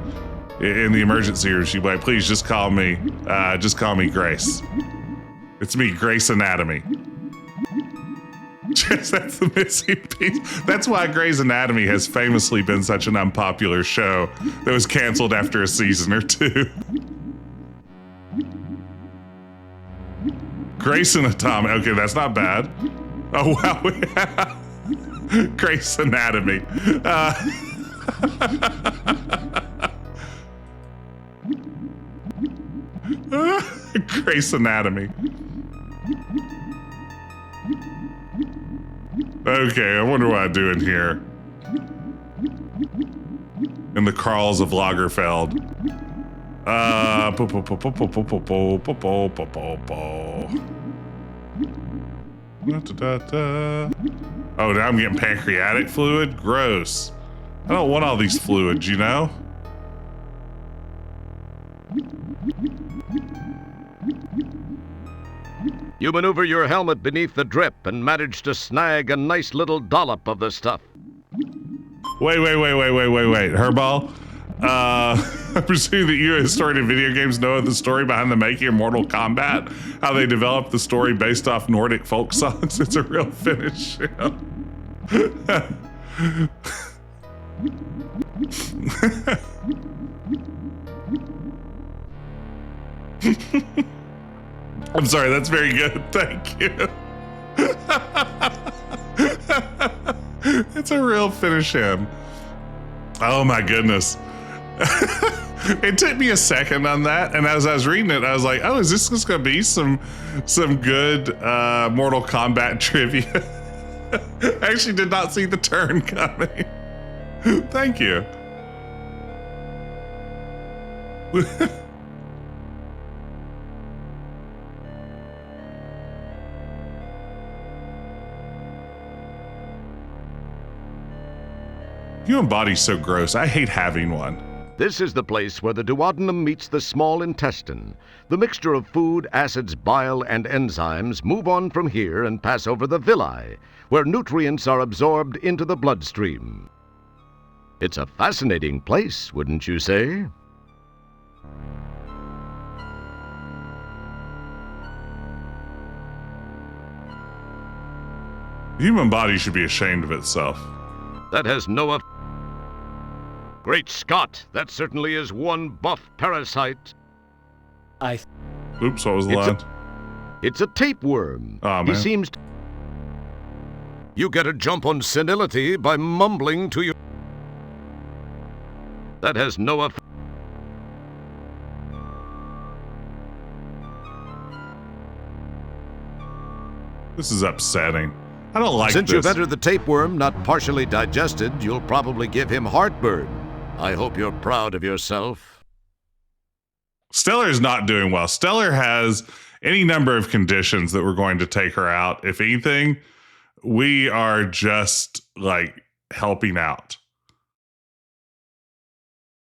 emergency room. She'd be like, please just call me Grace. It's me, Grace Anatomy. Just, that's the missing piece. That's why Grey's Anatomy has famously been such an unpopular show that was canceled after a season or two. Grey's Anatomy. Okay, that's not bad. Oh, wow. Grey's Anatomy. Grey's Anatomy. Okay, I wonder what I do in here. In the Carls of Lagerfeld. Oh, now I'm getting pancreatic fluid? Gross. I don't want all these fluids, you know? You maneuver your helmet beneath the drip and manage to snag a nice little dollop of the stuff. Wait. Herbal, I presume that you, a historian of video games, know the story behind the making of Mortal Kombat? How they developed the story based off Nordic folk songs? It's a real finish. I'm sorry, that's very good. Thank you. It's a real finish him. Oh my goodness. It took me a second on that, and as I was reading it, I was like, oh, is this just gonna be some good Mortal Kombat trivia? I actually did not see the turn coming. Thank you. Human body's so gross. I hate having one. This is the place where the duodenum meets the small intestine. The mixture of food, acids, bile, and enzymes move on from here and pass over the villi, where nutrients are absorbed into the bloodstream. It's a fascinating place, wouldn't you say? The human body should be ashamed of itself. That has no Great Scott, that certainly is one buff parasite. Oops, what was the line? It's a tapeworm. Oh, man. He seems You get a jump on senility by mumbling to your... That has no This is upsetting. I don't like Since this. you've entered the tapeworm not partially digested, you'll probably give him heartburn. I hope you're proud of yourself. Stellar is not doing well. Stellar has any number of conditions that we're going to take her out. If anything, we are just like helping out.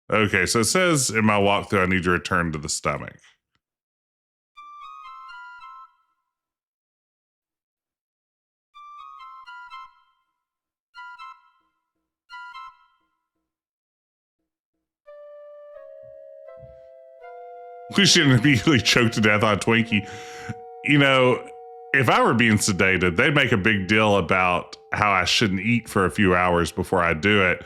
Okay, so it says in my walkthrough, I need to return to the stomach. We shouldn't immediately choke to death on Twinkie. You know, if I were being sedated, they'd make a big deal about how I shouldn't eat for a few hours before I do it.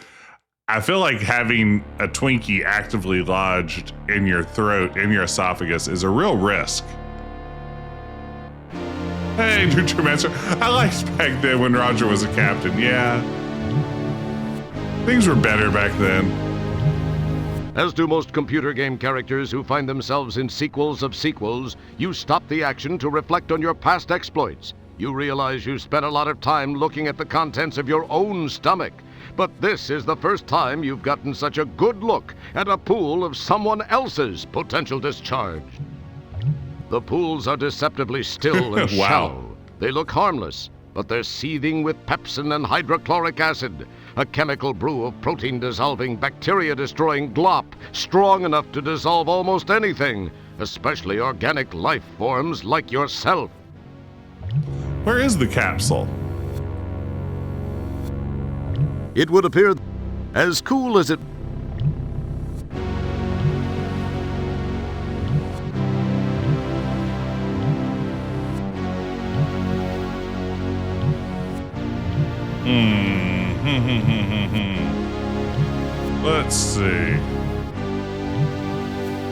I feel like having a Twinkie actively lodged in your throat, in your esophagus, is a real risk. Hey, Nutrimancer. I liked back then when Roger was a captain. Yeah. Things were better back then. As do most computer game characters who find themselves in sequels of sequels, you stop the action to reflect on your past exploits. You realize you spent a lot of time looking at the contents of your own stomach. But this is the first time you've gotten such a good look at a pool of someone else's potential discharge. The pools are deceptively still and Wow. shallow. They look harmless, but they're seething with pepsin and hydrochloric acid, a chemical brew of protein-dissolving, bacteria-destroying glop, strong enough to dissolve almost anything, especially organic life forms like yourself. Where is the capsule? It would appear as cool as it... Let's see.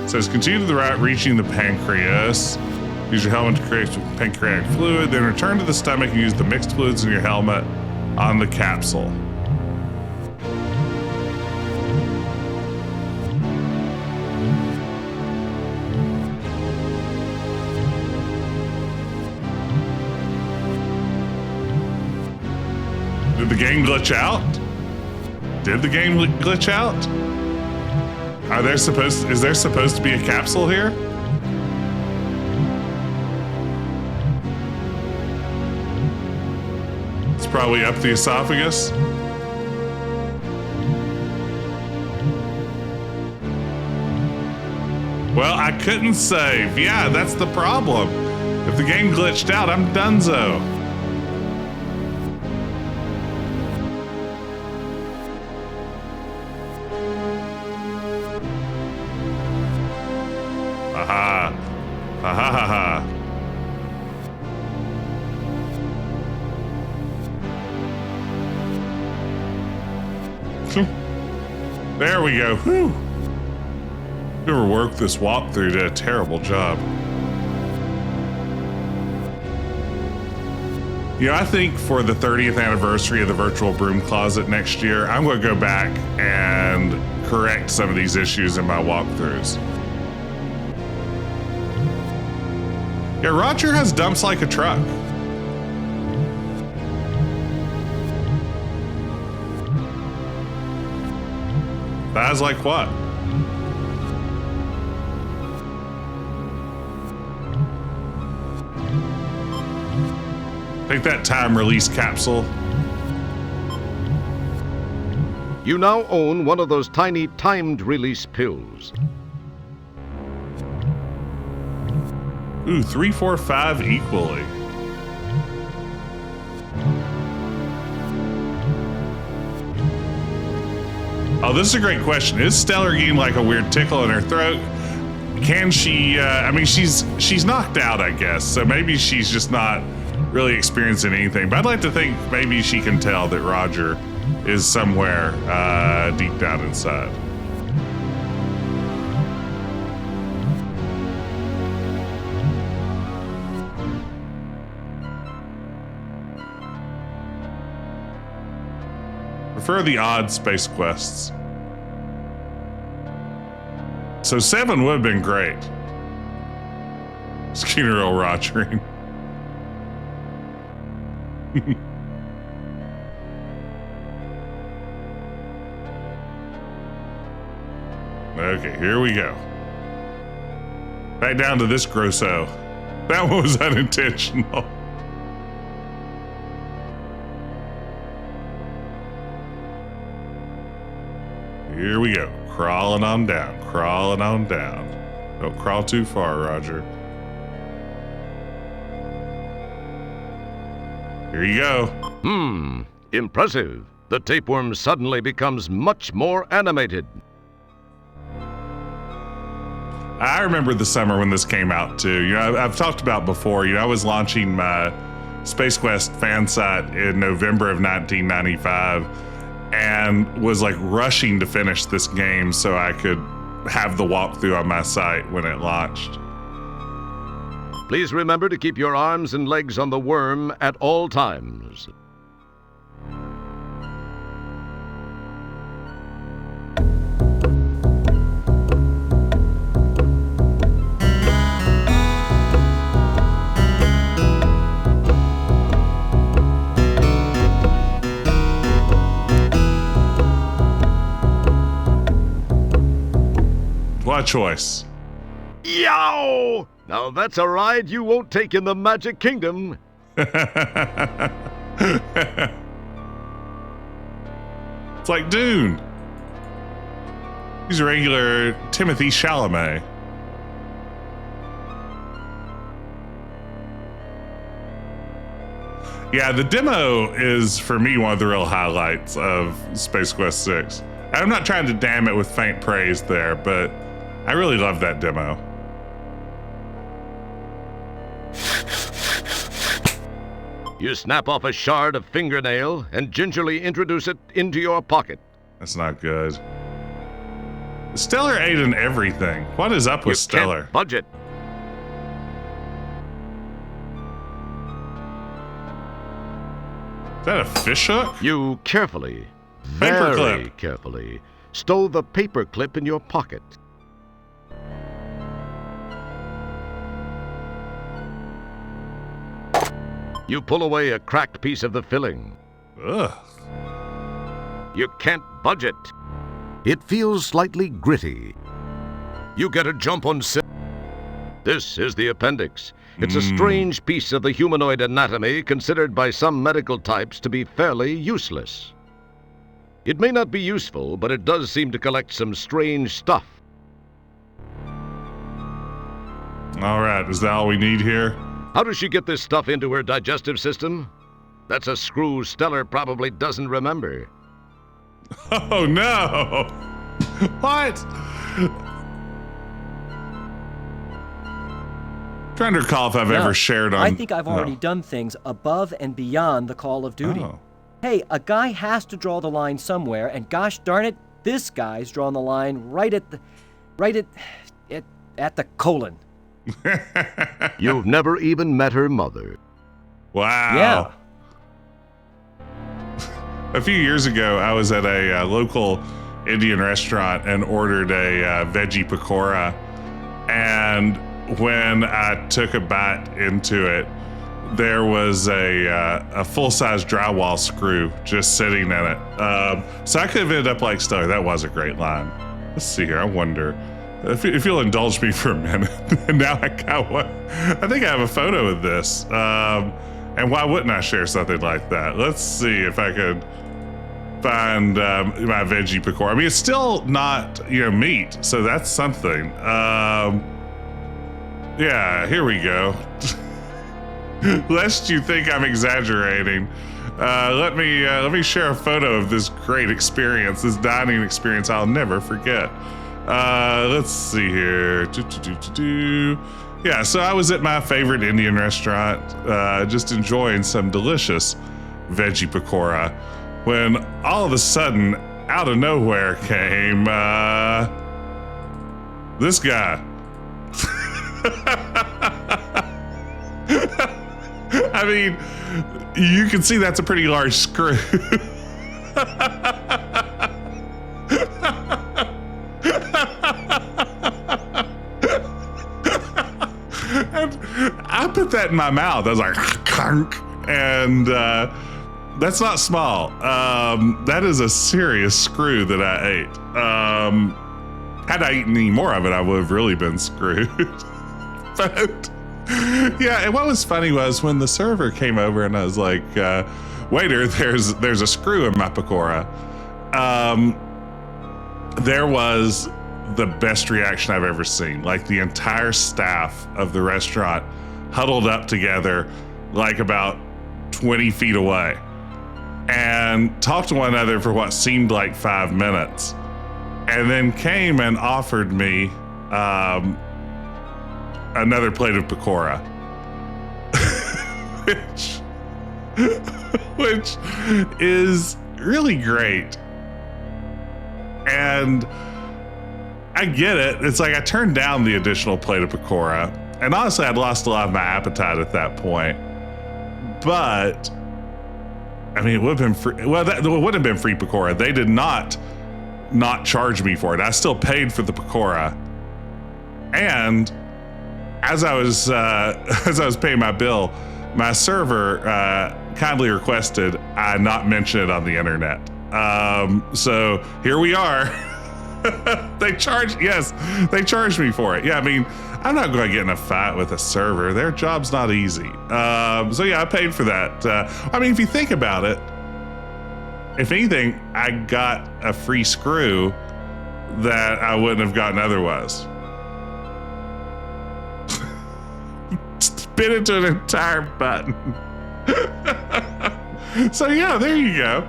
It says continue the route reaching the pancreas. Use your helmet to create pancreatic fluid, then return to the stomach and use the mixed fluids in your helmet on the capsule. Did the game glitch out? Did the game glitch out? Is there supposed to be a capsule here? It's probably up the esophagus. Well, I couldn't save. Yeah, that's the problem. If the game glitched out, I'm donezo. Aha. Ha ha ha ha. There we go. Whew. Whoever worked this walkthrough did a terrible job. You know, I think for the 30th anniversary of the virtual broom closet next year, I'm going to go back and correct some of these issues in my walkthroughs. Yeah, Roger has dumps like a truck. That's like what? Take that time release capsule. You now own one of those tiny timed release pills. Ooh, 3, 4, 5 equally. Oh, this is a great question. Is Stellar getting like a weird tickle in her throat? Can she, I mean, she's knocked out, I guess. So maybe she's just not really experiencing anything. But I'd like to think maybe she can tell that Roger is somewhere deep down inside. Prefer the odd space quests. So 7 would have been great. Skeeter real Rogering. Okay, here we go. Back down to this grosso. That one was unintentional. Here we go. Crawling on down. Crawling on down. Don't crawl too far, Roger. Here you go. Impressive. The tapeworm suddenly becomes much more animated. I remember the summer when this came out too. You know, I've talked about before, you know, I was launching my Space Quest fan site in November of 1995 and was like rushing to finish this game so I could have the walkthrough on my site when it launched. Please remember to keep your arms and legs on the worm at all times. What choice? Yow! Now that's a ride you won't take in the Magic Kingdom. It's like Dune. He's a regular Timothy Chalamet. Yeah, the demo is, for me, one of the real highlights of Space Quest 6. I'm not trying to damn it with faint praise there, but I really love that demo. You snap off a shard of fingernail and gingerly introduce it into your pocket. That's not good. Stellar ate in everything. What is up with Stellar? Can't budge it. Is that a fish hook? You carefully, very carefully, stow the paper clip in your pocket. You pull away a cracked piece of the filling. Ugh. You can't budge it. It feels slightly gritty. You get a jump on This is the appendix. It's a strange piece of the humanoid anatomy considered by some medical types to be fairly useless. It may not be useful, but it does seem to collect some strange stuff. All right, is that all we need here? How does she get this stuff into her digestive system? That's a screw Stellar probably doesn't remember. Oh no! What? Trying to recall if I've ever shared on. I think I've already done things above and beyond the call of duty. Oh. Hey, a guy has to draw the line somewhere, and gosh darn it, this guy's drawn the line right at the colon. You've never even met her mother. Wow. Yeah. A few years ago, I was at a local Indian restaurant and ordered a veggie pakora. And when I took a bite into it, there was a full-size drywall screw just sitting in it. So I could have ended up like Stellar. That was a great line. Let's see here. I wonder if you'll indulge me for a minute. Now I got one. I think I have a photo of this. And why wouldn't I share something like that? Let's see if I could find my veggie pakora. I mean, it's still not, meat, so that's something. Yeah, here we go. Lest you think I'm exaggerating, let me share a photo of this great experience, this dining experience I'll never forget. Let's see here. Yeah, so I was at my favorite Indian restaurant, just enjoying some delicious veggie pakora, when all of a sudden, out of nowhere came this guy. I mean, you can see that's a pretty large screw. And I put that in my mouth. I was like, clunk. And that's not small. That is a serious screw that I ate. Had I eaten any more of it, I would have really been screwed. But yeah, and what was funny was when the server came over and I was like, waiter, there's a screw in my pakora. There was the best reaction I've ever seen. Like the entire staff of the restaurant huddled up together, like about 20 feet away, and talked to one another for what seemed like 5 minutes, and then came and offered me another plate of pakora, which is really great. And I get it. It's like I turned down the additional plate of pakora, and honestly, I'd lost a lot of my appetite at that point. But I mean, it would have been free. Well, it would have been free pakora. They did not charge me for it. I still paid for the pakora, and as I was paying my bill, my server kindly requested I not mention it on the internet. So here we are. They charged me for it. Yeah, I mean, I'm not going to get in a fight with a server. Their job's not easy. So yeah, I paid for that. I mean, if you think about it, if anything, I got a free screw that I wouldn't have gotten otherwise. Spit into an entire button. So yeah, there you go.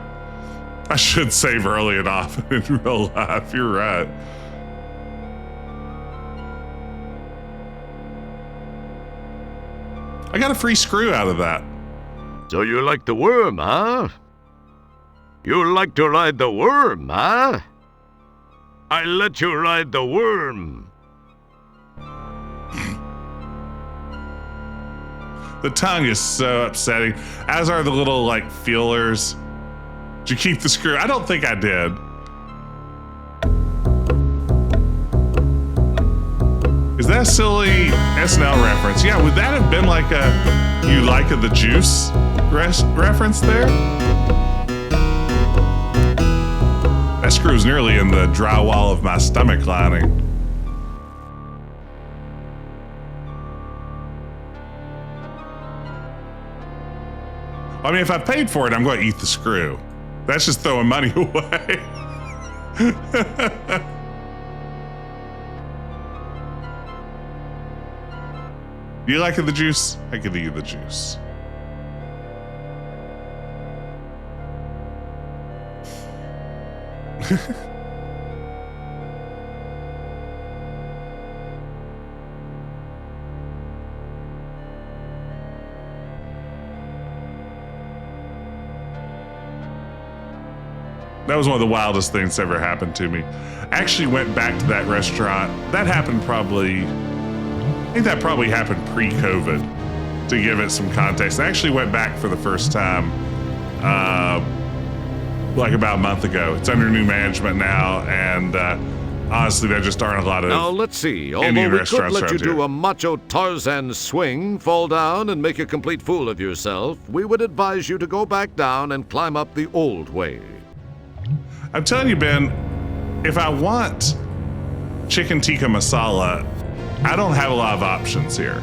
I should save early and often in real life. You're right. I got a free screw out of that. So you like the worm, huh? You like to ride the worm, huh? I let you ride the worm. The tongue is so upsetting, as are the little, like, feelers. Did you keep the screw? I don't think I did. Is that a silly SNL reference? Yeah, would that have been like a You Like the Juice reference there? That screw's nearly in the drywall of my stomach lining. I mean, if I paid for it, I'm going to eat the screw. That's just throwing money away. You liking the juice? I could eat the juice. That was one of the wildest things that's ever happened to me. I actually went back to that restaurant. That happened probably, I think that probably happened pre-COVID, to give it some context. I actually went back for the first time like about a month ago. It's under new management now, and honestly, there just aren't a lot of Now, let's see. Indian Although we could restaurants let you around do here. a macho Tarzan swing, fall down, and make a complete fool of yourself, we would advise you to go back down and climb up the old way. I'm telling you, Ben, if I want chicken tikka masala, I don't have a lot of options here.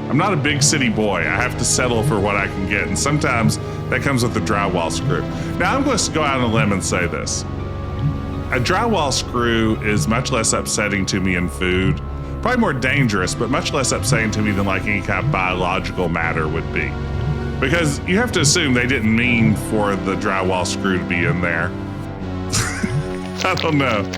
I'm not a big city boy. I have to settle for what I can get, and sometimes that comes with a drywall screw. Now, I'm going to go out on a limb and say this. A drywall screw is much less upsetting to me in food, probably more dangerous, but much less upsetting to me than like any kind of biological matter would be. Because you have to assume they didn't mean for the drywall screw to be in there. I don't know.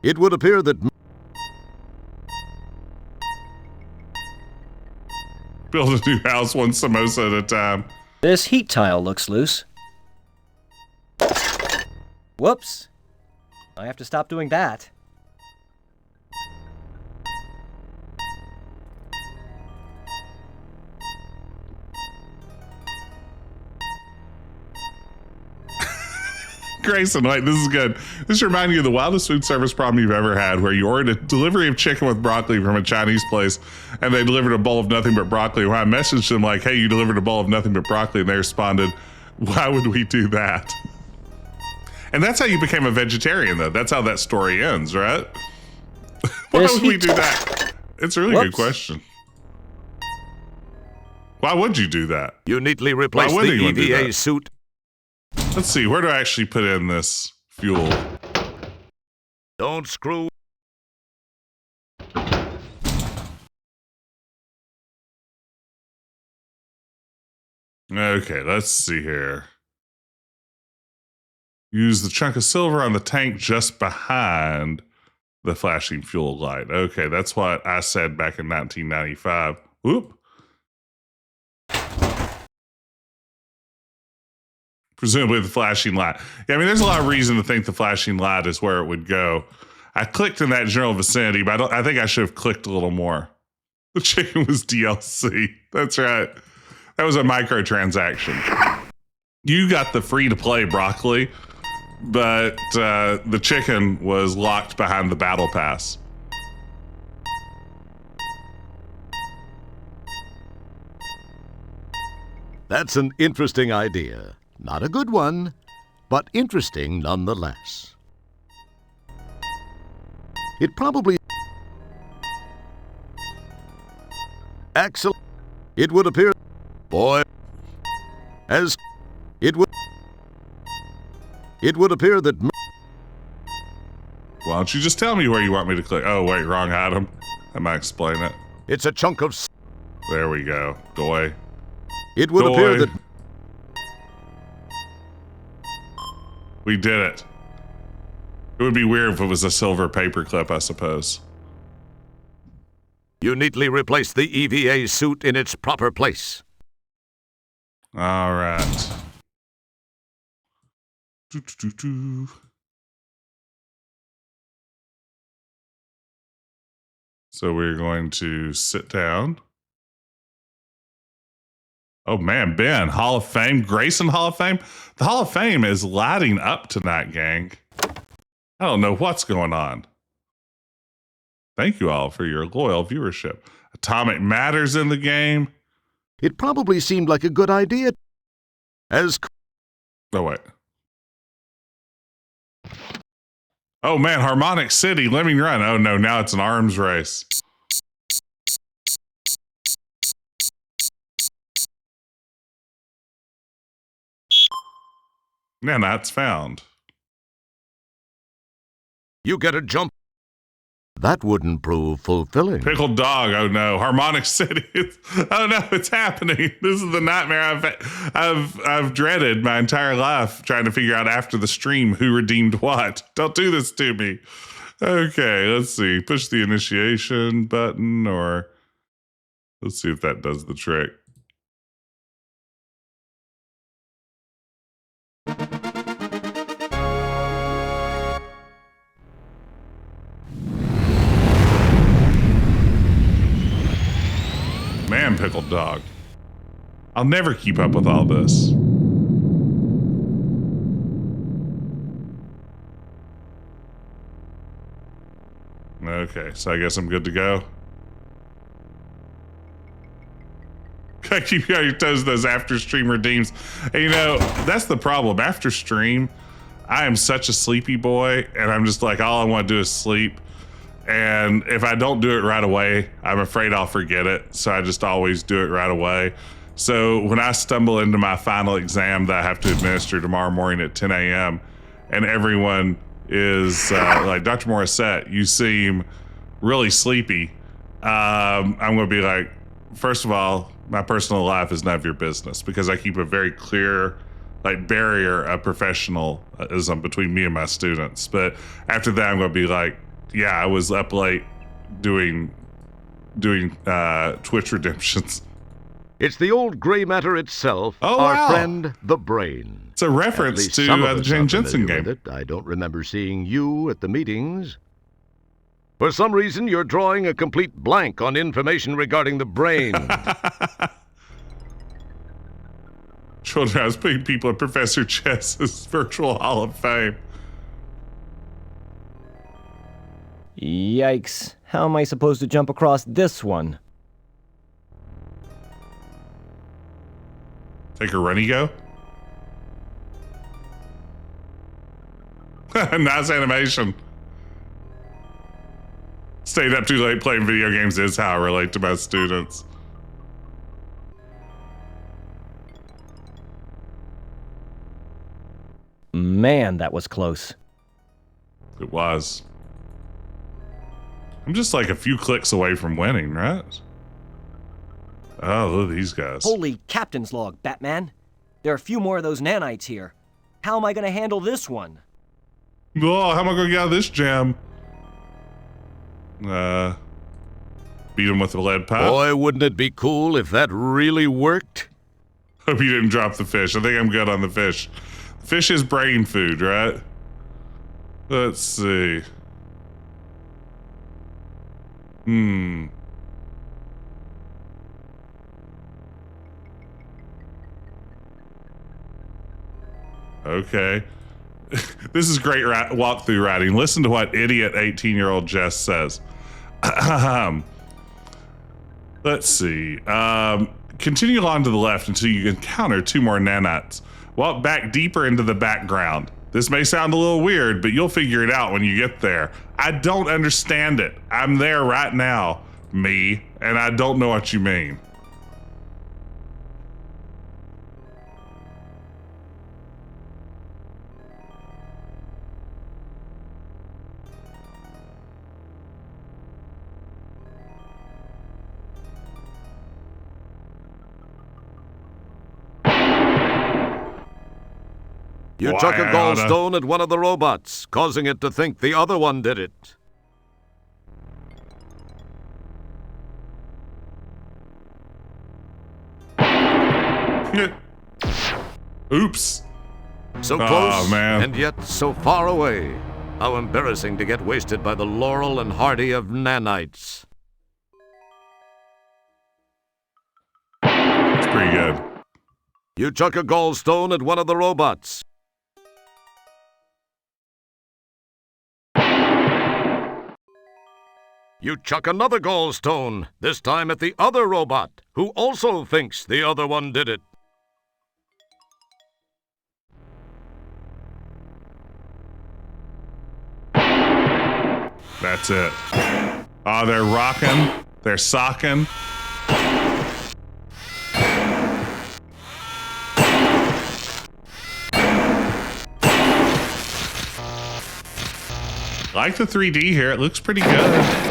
It would appear that Build a new house one samosa at a time. This heat tile looks loose. Whoops. I have to stop doing that. Grayson, wait, this is good. This reminds you of the wildest food service problem you've ever had, where you ordered a delivery of chicken with broccoli from a Chinese place, and they delivered a bowl of nothing but broccoli. When I messaged them like, hey, you delivered a bowl of nothing but broccoli, and they responded, why would we do that? And that's how you became a vegetarian, though. That's how that story ends, right? Why This would we heat- do that? It's a really good Whoops. question. Why would you do that? you neatly replaced would the anyone do EVA that? suit. Let's see, where do I actually put in this fuel? Don't screw. Okay, let's see here. Use the chunk of silver on the tank just behind the flashing fuel light. Okay, that's what I said back in 1995. Whoop. Presumably the flashing light. Yeah, I mean, there's a lot of reason to think the flashing light is where it would go. I clicked in that general vicinity, but I think I should have clicked a little more. The chicken was DLC. That's right. That was a microtransaction. You got the free-to-play broccoli, but the chicken was locked behind the battle pass. That's an interesting idea. Not a good one, but interesting nonetheless. It probably... Excellent. It would appear... Boy... As... It would appear that... Why don't you just tell me where you want me to click? Oh, wait, wrong item. I might explain it. It's a chunk of... There we go. Doy. It would appear that... We did it. It would be weird if it was a silver paperclip, I suppose. You neatly replaced the EVA suit in its proper place. All right. Doo-doo-doo-doo. So we're going to sit down. Oh man, Ben, Hall of Fame, Grayson Hall of Fame. The Hall of Fame is lighting up tonight, gang. I don't know what's going on. Thank you all for your loyal viewership. Atomic matter's in the game. It probably seemed like a good idea. Oh, wait. Oh, man, Harmonic City, let me run. Oh, no, now it's an arms race. Nanites found. You get a jump. That wouldn't prove fulfilling. Pickled dog. Oh no, Harmonic City. Oh no, it's happening. This is the nightmare I've dreaded my entire life, trying to figure out after the stream who redeemed what. Don't do this to me. Okay, let's see. Push the initiation button, or let's see if that does the trick. Man, pickled dog. I'll never keep up with all this. Okay, so I guess I'm good to go. Gotta keep you on your toes, those after stream redeems. And you know, that's the problem. After stream, I am such a sleepy boy, and I'm just like, all I want to do is sleep. And if I don't do it right away, I'm afraid I'll forget it. So I just always do it right away. So when I stumble into my final exam that I have to administer tomorrow morning at 10 a.m. and everyone is like, Dr. Morissette, you seem really sleepy. I'm going to be like, first of all, my personal life is none of your business, because I keep a very clear barrier of professionalism between me and my students. But after that, I'm going to be like, yeah, I was up late doing Twitch redemptions. It's the old gray matter itself, our friend, the brain. It's a reference to the Jane Jensen game. I don't remember seeing you at the meetings. For some reason, you're drawing a complete blank on information regarding the brain. Children, I was putting people in Professor Chess's virtual Hall of Fame. Yikes. How am I supposed to jump across this one? Take a runny go? Nice animation. Stayed up too late playing video games is how I relate to my students. Man, that was close. It was. I'm just like a few clicks away from winning, right? Oh, look at these guys. Holy captain's log, Batman. There are a few more of those nanites here. How am I going to handle this one? Oh, how am I going to get out of this jam? Beat him with a lead pipe. Boy, wouldn't it be cool if that really worked? Hope you didn't drop the fish. I think I'm good on the fish. Fish is brain food, right? Let's see. Okay. This is great walkthrough writing. Listen to what idiot 18-year-old Jess says. Let's see. Continue along to the left until you encounter two more nanites. Walk back deeper into the background. This may sound a little weird, but you'll figure it out when you get there. I don't understand it. I'm there right now, me, and I don't know what you mean. You chuck a gallstone at one of the robots, causing it to think the other one did it. Oops. So close, man. and yet so far away. How embarrassing to get wasted by the Laurel and Hardy of nanites. It's pretty good. You chuck a gallstone at one of the robots. You chuck another gallstone, this time at the other robot, who also thinks the other one did it. That's it. Oh, they're rocking. They're socking. I like the 3D here. It looks pretty good.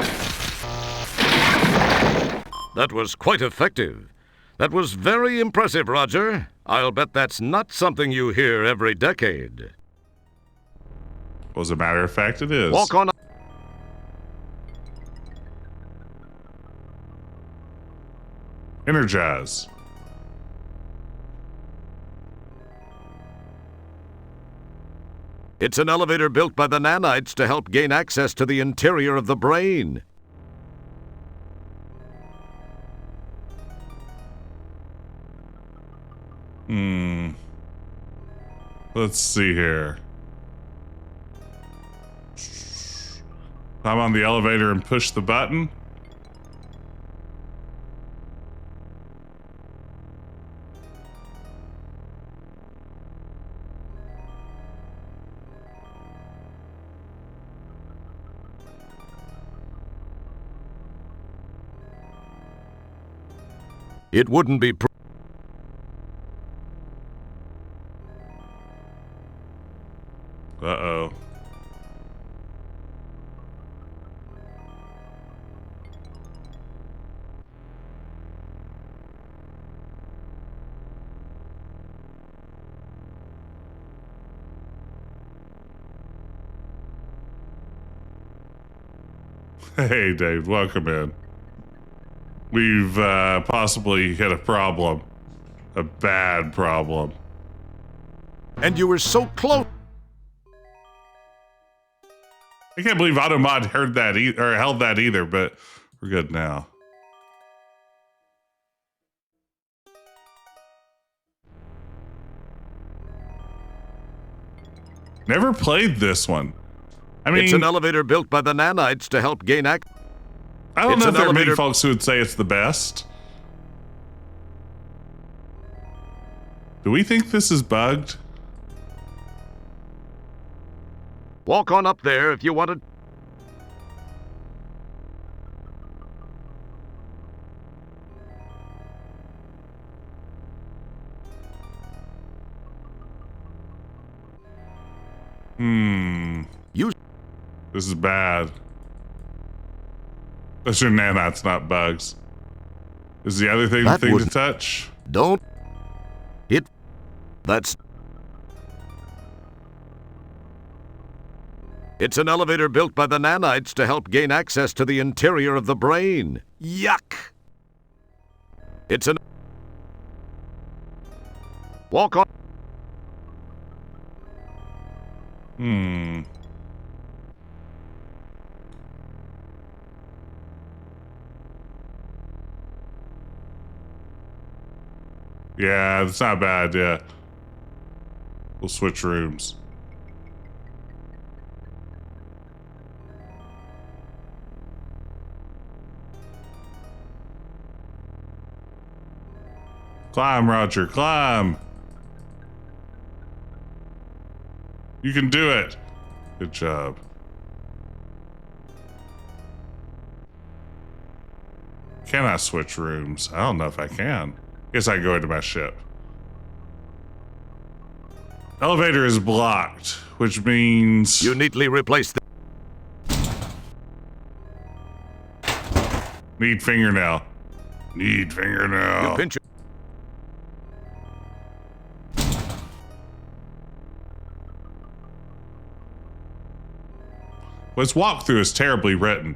That was quite effective. That was very impressive, Roger. I'll bet that's not something you hear every decade. Well, as a matter of fact, it is. Walk on. Energize. It's an elevator built by the nanites to help gain access to the interior of the brain. Let's see here. I'm on the elevator and push the button. It wouldn't be Uh-oh. Hey, Dave, welcome in. We've possibly hit a problem. A bad problem. And you were so close. I can't believe Automod heard that or held that either, but we're good now. Never played this one. I mean, It's an elevator built by the nanites to help gain access. I don't it's know if an there are many elevator- folks who would say it's the best. Do we think this is bugged? Walk on up there if you wanted. You. This is bad. Those are nanites, not bugs. Is the other thing That to wouldn't- touch? Don't. It. That's. It's an elevator built by the nanites to help gain access to the interior of the brain. Yuck! It's an. Walk on. Yeah, that's not bad, yeah. We'll switch rooms. Climb, Roger, climb. You can do it. Good job. Can I switch rooms? I don't know if I can. Guess I can go into my ship. Elevator is blocked, which means You neatly replace the. need fingernail. Need fingernail. You pinch. This walkthrough is terribly written.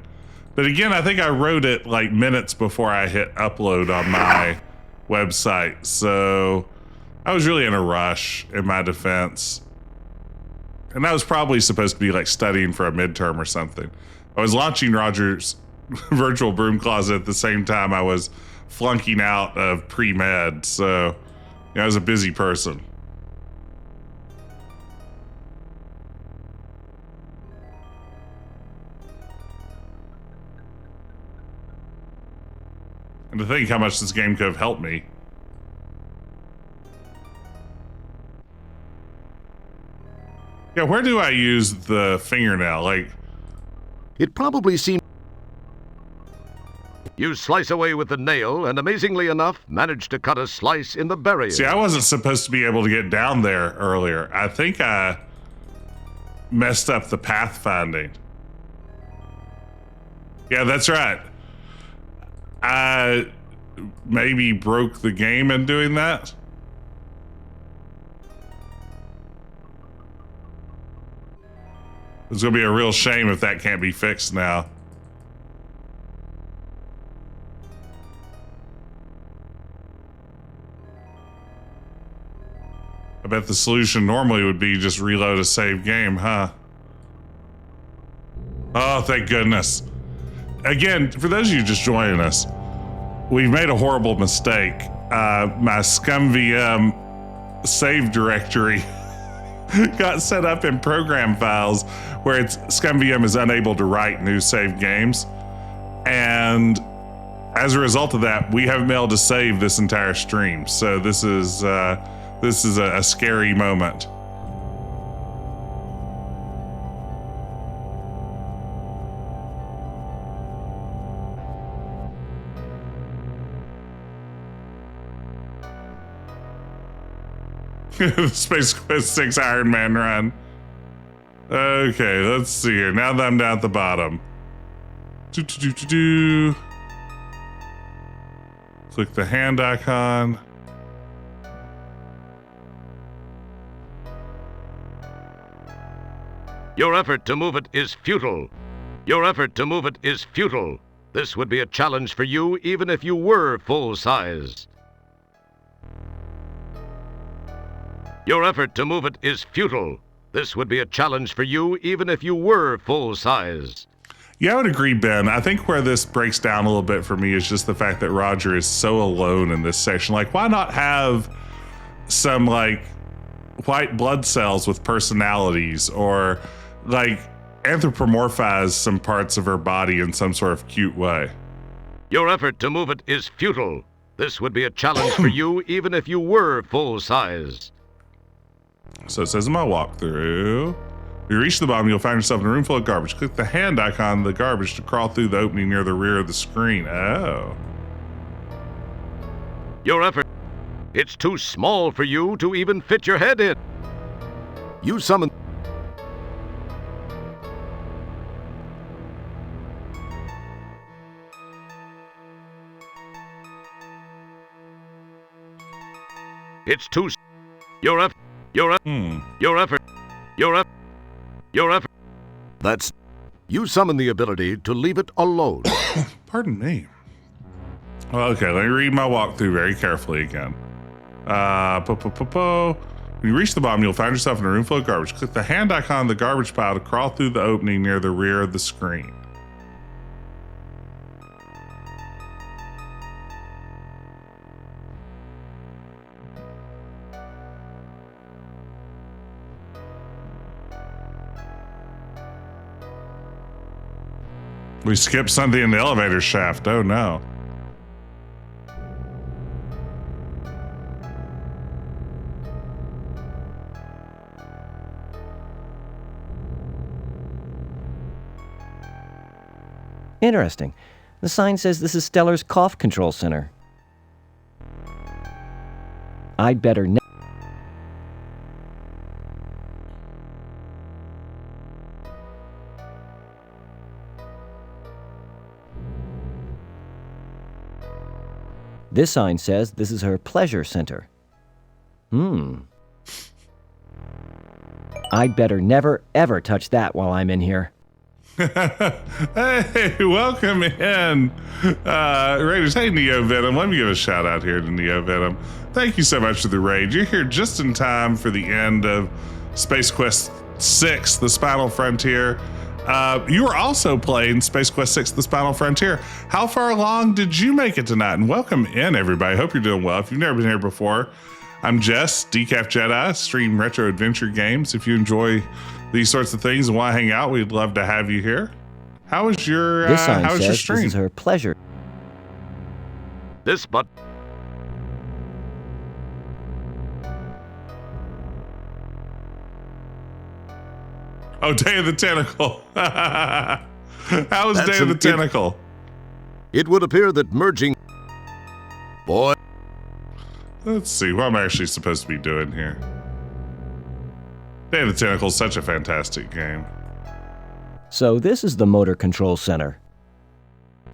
But again, I think I wrote it like minutes before I hit upload on my website. So I was really in a rush in my defense. And I was probably supposed to be like studying for a midterm or something. I was launching Roger's virtual broom closet at the same time I was flunking out of pre-med. So I was a busy person. to think how much this game could have helped me. Yeah, where do I use the fingernail? Like, It probably seemed... You slice away with the nail, and amazingly enough, manage to cut a slice in the barrier. see, I wasn't supposed to be able to get down there earlier. I think I messed up the pathfinding. Yeah, that's right. I maybe broke the game in doing that. It's going to be a real shame if that can't be fixed now. I bet the solution normally would be just reload a save game, huh? Oh, thank goodness. Again, for those of you just joining us, we've made a horrible mistake. My ScumVM save directory got set up in program files where ScumVM is unable to write new save games. And as a result of that, we haven't been able to save this entire stream. So this is a scary moment. Space Quest 6 Iron Man run. Okay, let's see here. Now that I'm down at the bottom. Click the hand icon. Your effort to move it is futile. Your effort to move it is futile. This would be a challenge for you even if you were full-size. Your effort to move it is futile. This would be a challenge for you even if you were full-size. Yeah, I would agree, Ben. I think where this breaks down a little bit for me is just the fact that Roger is so alone in this section. Like, why not have some, like, white blood cells with personalities, or, like, anthropomorphize some parts of her body in some sort of cute way? Your effort to move it is futile. This would be a challenge for you even if you were full-size. So it says in my walkthrough, when you reach the bottom, you'll find yourself in a room full of garbage. Click the hand icon on the garbage to crawl through the opening near the rear of the screen. Oh. Your effort... It's too small for you to even fit your head in. You summon... It's too... Your effort... Your effort... Your effort... Your effort... Your effort... That's... You summon the ability to leave it alone. Pardon me. Okay, let me read my walkthrough very carefully again. When you reach the bottom, you'll find yourself in a room full of garbage. Click the hand icon on the garbage pile to crawl through the opening near the rear of the screen. We skipped something in the elevator shaft. Oh no. Interesting. The sign says this is Stellar's cough control center. I'd better This sign says this is her pleasure center. I'd better never, ever touch that while I'm in here. Hey, welcome in, Raiders. Hey, Neo Venom. Let me give a shout out here to Neo Venom. Thank you so much for the raid. You're here just in time for the end of Space Quest 6, The Spinal Frontier. You were also playing Space Quest 6, The Spinal Frontier. How far along did you make it tonight? And welcome in, everybody. Hope you're doing well. If you've never been here before, I'm Jess, Decaf Jedi, stream retro adventure games. If you enjoy these sorts of things and want to hang out, we'd love to have you here. How was your This sign how was your says stream? this is her pleasure. This button. Oh, Day of the Tentacle. How was That's Day of the an Tentacle? It would appear that merging. Boy. Let's see what I'm actually supposed to be doing here. Day of the Tentacle is such a fantastic game. So this is the motor control center.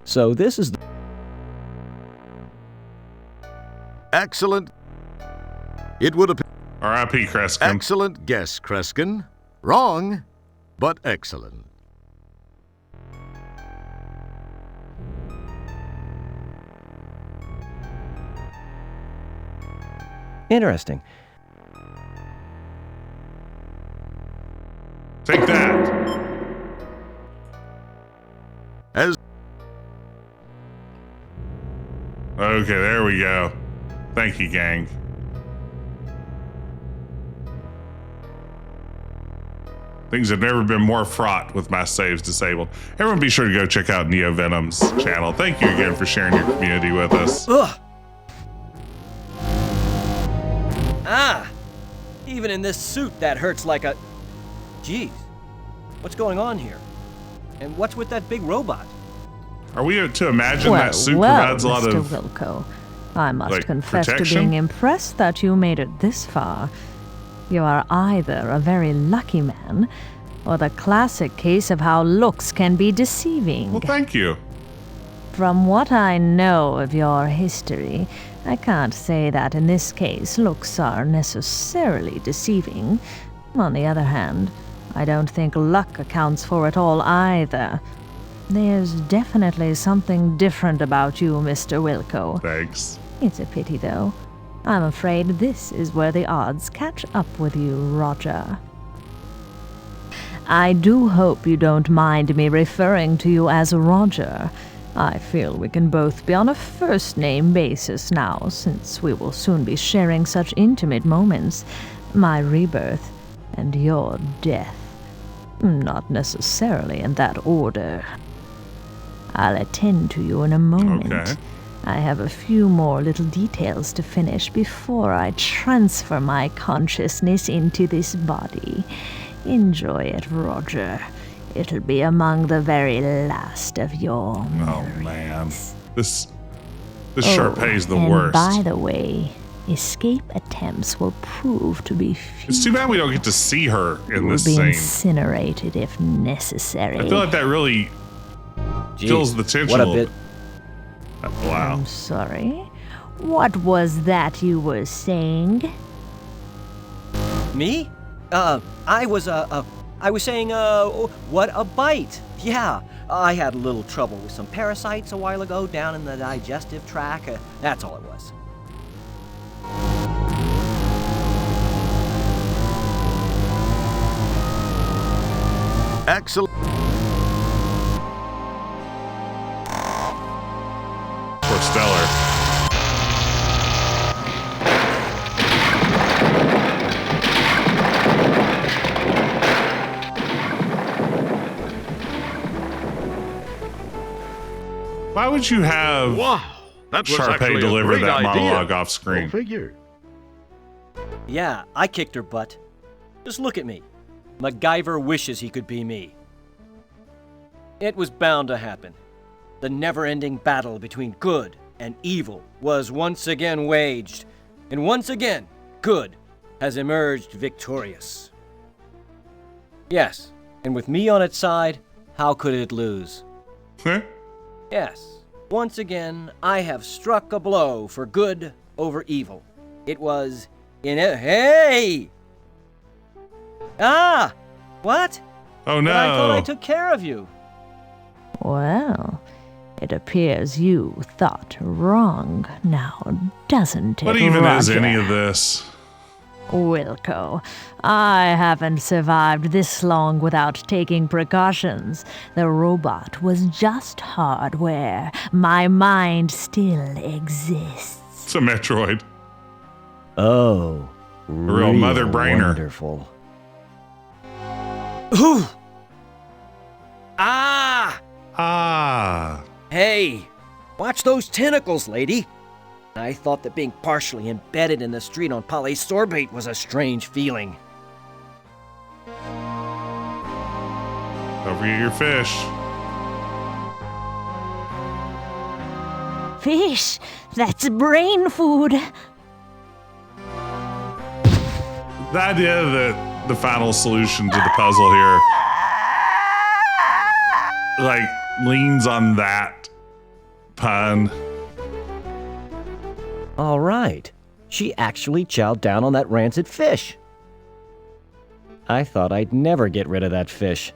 So this is the... Excellent. It would appear. R.I.P. Kreskin. Excellent guess, Kreskin. Wrong, but excellent. Interesting. Take that. As Okay, there we go. Thank you, gang. Things have never been more fraught with my saves disabled. Everyone be sure to go check out Neo Venom's channel. Thank you again for sharing your community with us. Ugh! Ah! Even in this suit, that hurts like a... Jeez. What's going on here? And what's with that big robot? Are we to imagine Well, that suit well, provides a lot Mr. of... Wilco, I must like, confess protection? to being impressed that you made it this far. You are either a very lucky man, or the classic case of how looks can be deceiving. Well, thank you. From what I know of your history, I can't say that in this case looks are necessarily deceiving. On the other hand, I don't think luck accounts for it all either. There's definitely something different about you, Mr. Wilco. Thanks. It's a pity, though. I'm afraid this is where the odds catch up with you, Roger. I do hope you don't mind me referring to you as Roger. I feel we can both be on a first-name basis now, since we will soon be sharing such intimate moments. My rebirth and your death. Not necessarily in that order. I'll attend to you in a moment. Okay. I have a few more little details to finish before I transfer my consciousness into this body. Enjoy it, Roger. It'll be among the very last of your memories. Oh, man. This Sharpei's the and worst. by the way, escape attempts will prove to be few. It's too bad we don't get to see her in You will this be scene. incinerated if necessary. I feel like that really Jeez, kills the tension what a a little bit... bit. Wow. I'm sorry. What was that you were saying? Me? I was saying, what a bite. Yeah, I had a little trouble with some parasites a while ago down in the digestive tract. That's all it was. excellent. For Stellar. Why would you have Wow, that was Sharpei actually a deliver great that idea. monologue off screen? Go figure. Yeah, I kicked her butt. Just look at me. MacGyver wishes he could be me. It was bound to happen. The never-ending battle between good and evil was once again waged, and once again, good has emerged victorious. Yes, and with me on its side, how could it lose? Huh? Yes, once again, I have struck a blow for good over evil. It was in a... Hey! Ah! What? Oh But I thought I no. took care of you. Well, it appears you thought wrong now, doesn't it, What even is Roger? any of this? Wilco, I haven't survived this long without taking precautions. The robot was just hardware. My mind still exists. It's a Metroid. Oh, A real mother brainer. Wonderful. Ooh! Ah! Ah. Hey, watch those tentacles, lady. I thought that being partially embedded in the street on polysorbate was a strange feeling. Don't forget your fish. Fish, that's brain food. The idea that the final solution to the puzzle here, like, leans on that pun. All right. She actually chowed down on that rancid fish. I thought I'd never get rid of that fish.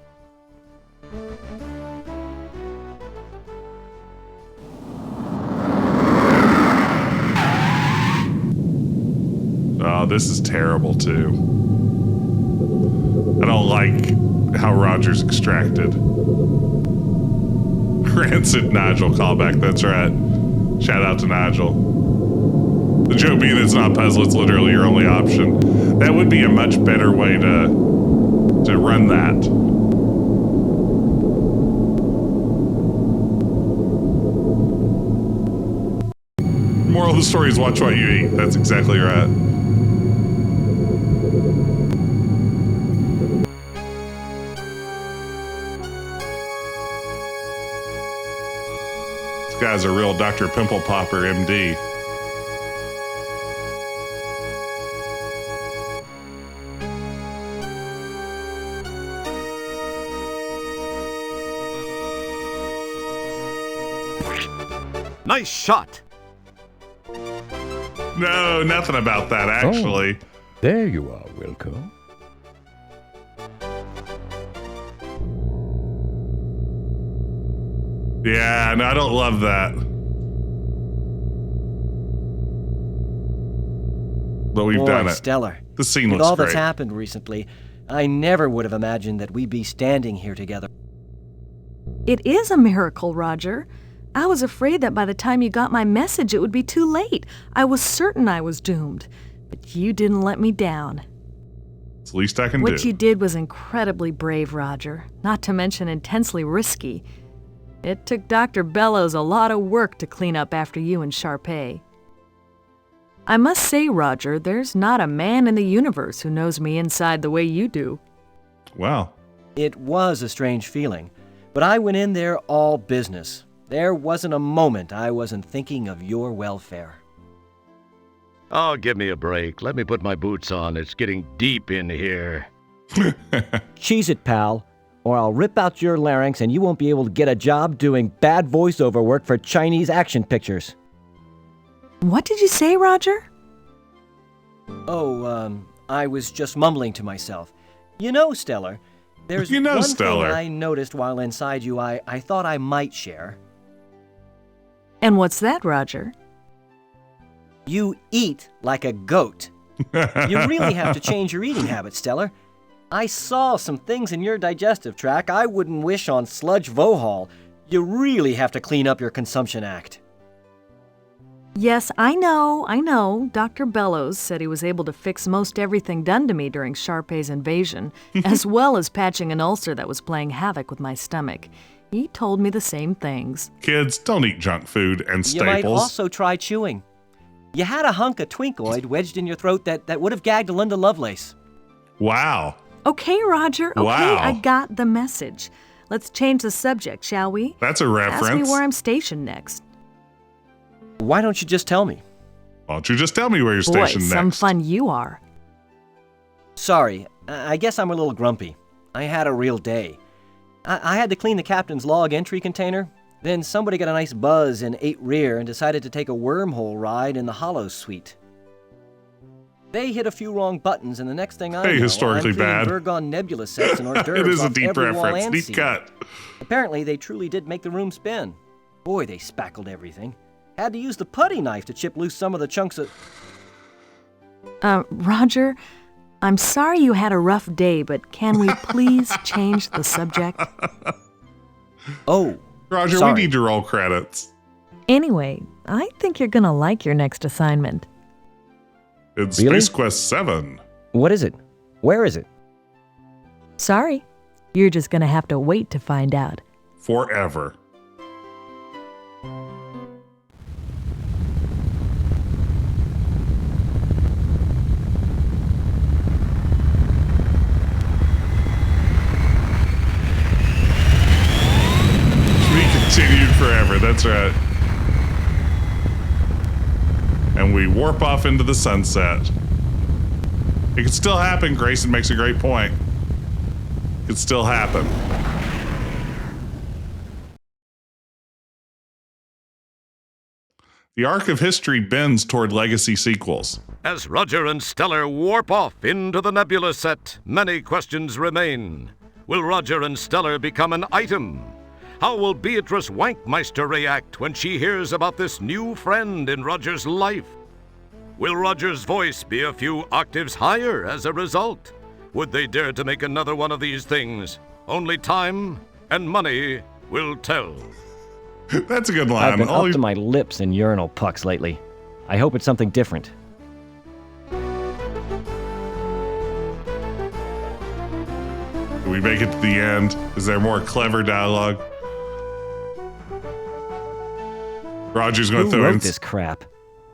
Oh, this is terrible, too. I don't like how Roger's extracted. Rancid Nigel callback, that's right. Shout out to Nigel. The joke being it's not puzzle, it's literally your only option. That would be a much better way to run that. Moral of the story is watch what you eat. That's exactly right. This guy's a real Dr. Pimple Popper, MD. Nice shot. No, nothing about that, actually. Oh, there you are, Wilco. Yeah, no, I don't love that. But we've done it. Stellar. The scene With looks all great. that's happened recently, I never would have imagined that we'd be standing here together. It is a miracle, Roger. I was afraid that by the time you got my message, it would be too late. I was certain I was doomed. But you didn't let me down. It's the least I can What do. you did was incredibly brave, Roger. Not to mention intensely risky. It took Dr. Bellows a lot of work to clean up after you and Sharpei. I must say, Roger, there's not a man in the universe who knows me inside the way you do. Wow. It was a strange feeling, but I went in there all business. There wasn't a moment I wasn't thinking of your welfare. Oh, give me a break. Let me put my boots on. It's getting deep in here. Cheese it, pal, or I'll rip out your larynx and you won't be able to get a job doing bad voiceover work for Chinese action pictures. What did you say, Roger? Oh, I was just mumbling to myself. You know, Stellar, there's You know, one Stellar. thing I noticed while inside you I thought I might share. And what's that, Roger? You eat like a goat. You really have to change your eating habits, Stellar. I saw some things in your digestive tract I wouldn't wish on Sludge Vohall. You really have to clean up your consumption act. Yes, I know. Dr. Bellows said he was able to fix most everything done to me during Sharpei's invasion, as well as patching an ulcer that was playing havoc with my stomach. He told me the same things. Kids, don't eat junk food and You might staples. also try chewing. You had a hunk of Twinkoid wedged in your throat that would have gagged Linda Lovelace. Wow. Okay, Roger. Okay, Wow. I got the message. Let's change the subject, shall we? That's a reference. Ask me where I'm stationed next. Why don't you just tell me? Why don't you just tell me where you're Boy, stationed some next? fun you are. Sorry, I guess I'm a little grumpy. I had a real day. I had to clean the captain's log entry container. Then somebody got a nice buzz in 8 rear and decided to take a wormhole ride in the Hollows suite. They hit a few wrong buttons, and the next thing I Hey, know, historically I'm feeling bad. Virgon Nebula sets and hors d'oeuvres It is a off deep every wall reference. and Deep ceiling. cut. Apparently, they truly did make the room spin. Boy, they spackled everything. Had to use the putty knife to chip loose some of the chunks of... Roger, I'm sorry you had a rough day, but can we please change the subject? Oh, Roger, sorry. we need to roll credits. Anyway, I think you're gonna like your next assignment. It's Really? Space Quest 7. What is it? Where is it? Sorry, you're just gonna have to wait to find out. Forever. That's right. And we warp off into the sunset. It could still happen. Grayson makes a great point. It could still happen. The arc of history bends toward legacy sequels. As Roger and Stellar warp off into the nebula set, many questions remain. Will Roger and Stellar become an item? How will Beatrice Wankmeister react when she hears about this new friend in Roger's life? Will Roger's voice be a few octaves higher as a result? Would they dare to make another one of these things? Only time and money will tell. That's a good line. I've been up to my lips in urinal pucks lately. I hope it's something different. Do we make it to the end? Is there more clever dialogue? Roger's going to Who throw in wrote this crap?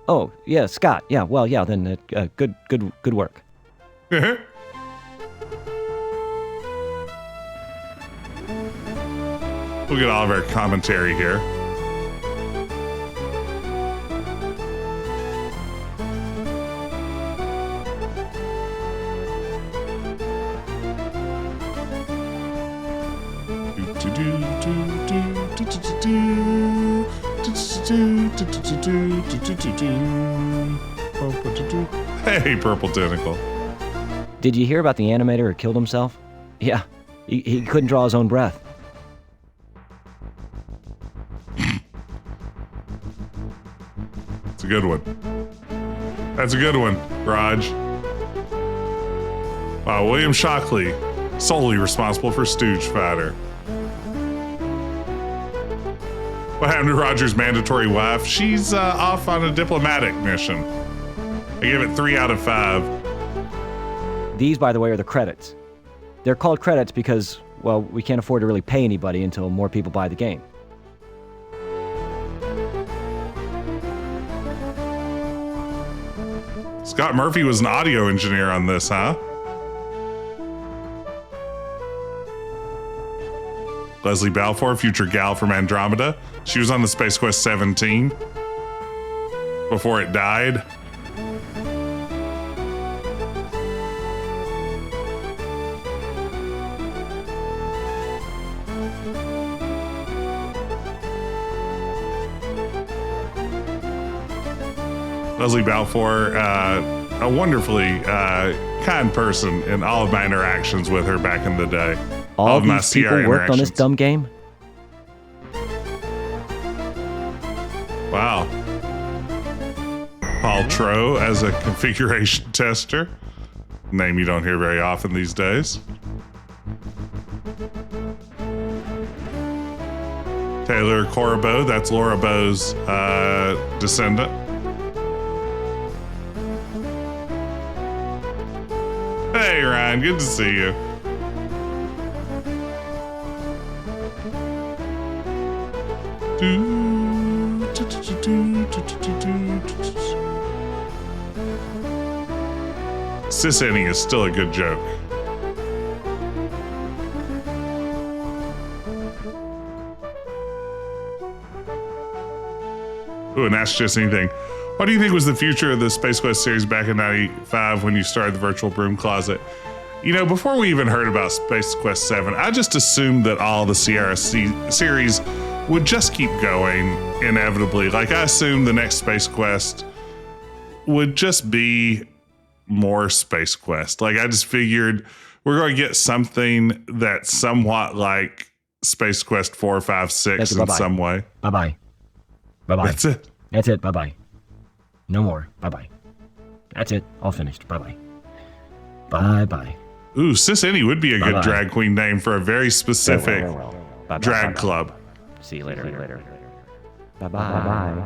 Oh, yeah, Scott. Yeah, well, yeah, then good work. We'll get all of our commentary here. Hey, Purple Tentacle. Did you hear about the animator who killed himself? Yeah, he couldn't draw his own breath. It's a good one. That's a good one, Raj. Wow, William Shockley, solely responsible for Stooge Fighter. What happened to Roger's mandatory wife? She's off on a diplomatic mission. I give it 3 out of 5. These, by the way, are the credits. They're called credits because, well, we can't afford to really pay anybody until more people buy the game. Scott Murphy was an audio engineer on this, huh? Leslie Balfour, future gal from Andromeda. She was on the Space Quest 17 before it died. Leslie Balfour, a wonderfully kind person in all of my interactions with her back in the day. All of my these people CR worked on this interactions. dumb game? Wow. Paul Tro as a configuration tester. Name you don't hear very often these days. Taylor Corabo, that's Laura Bowe's descendant. Hey Ryan, good to see you. Sis ending is still a good joke. Ooh, and Ask Just Anything. What do you think was the future of the Space Quest series back in 95 when you started the Virtual Broom Closet? You know, before we even heard about Space Quest 7, I just assumed that all the Sierra series would just keep going inevitably. Like, I assumed the next Space Quest would just be more Space Quest. Like, I just figured we're going to get something that's somewhat like Space Quest 4, 5, 6 in some way. Bye-bye. Bye-bye. That's it. That's it. Bye-bye. No more. Bye-bye. That's it. All finished. Bye-bye. Bye-bye. Ooh, Sis Any would be a good Bye-bye. drag queen name for a very specific Bye-bye. drag Bye-bye. club. See you later. Bye-bye.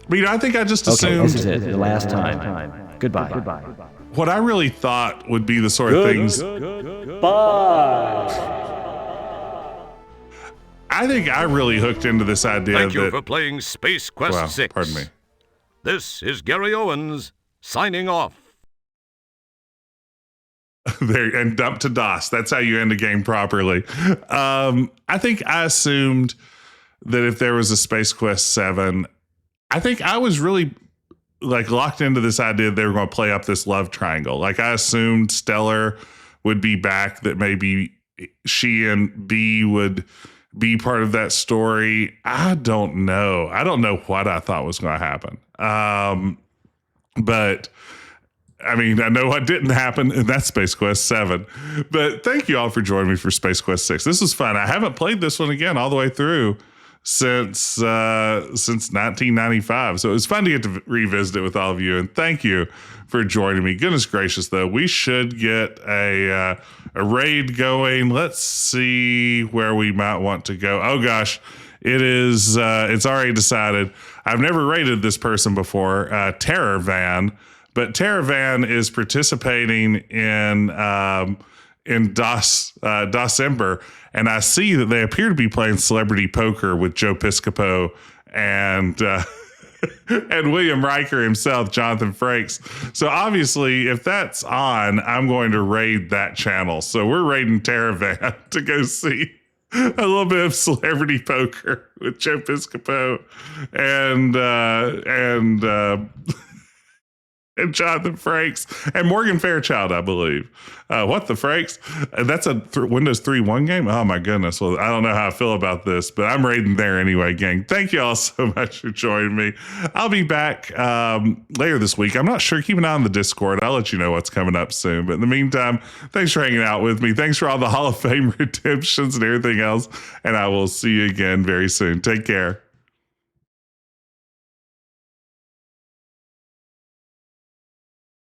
But, you know, I think I just Okay, assumed this is it. The last time. Goodbye. what I really thought would be the sort of things. I think I really hooked into this idea Thank you that. for playing Space Quest Well, 6. pardon me. This is Gary Owens, signing off. There and dump to DOS. That's how you end a game properly. I think I assumed that if there was a Space Quest 7, I think I was really like locked into this idea that they were going to play up this love triangle. Like I assumed Stellar would be back, that maybe she and B would be part of that story. I don't know. I don't know what I thought was going to happen. But I mean, I know what didn't happen, and that's Space Quest 7. But thank you all for joining me for Space Quest 6. This was fun. I haven't played this one again all the way through since 1995. So it was fun to get to revisit it with all of you. And thank you for joining me. Goodness gracious, though, we should get a raid going. Let's see where we might want to go. Oh gosh, it's already decided. I've never raided this person before, Terror Van. But Terror Van is participating in December, and I see that they appear to be playing celebrity poker with Joe Piscopo and and William Riker himself, Jonathan Frakes. So obviously, if that's on, I'm going to raid that channel. So we're raiding Terror Van to go see a little bit of celebrity poker with Joe Piscopo and Jonathan Frakes and Morgan Fairchild, I believe. What the Frakes? That's a Windows 3.1 game? Oh my goodness. Well, I don't know how I feel about this, but I'm raiding there anyway, gang. Thank you all so much for joining me. I'll be back later this week. I'm not sure. Keep an eye on the Discord. I'll let you know what's coming up soon. But in the meantime, thanks for hanging out with me. Thanks for all the Hall of Fame redemptions and everything else. And I will see you again very soon. Take care.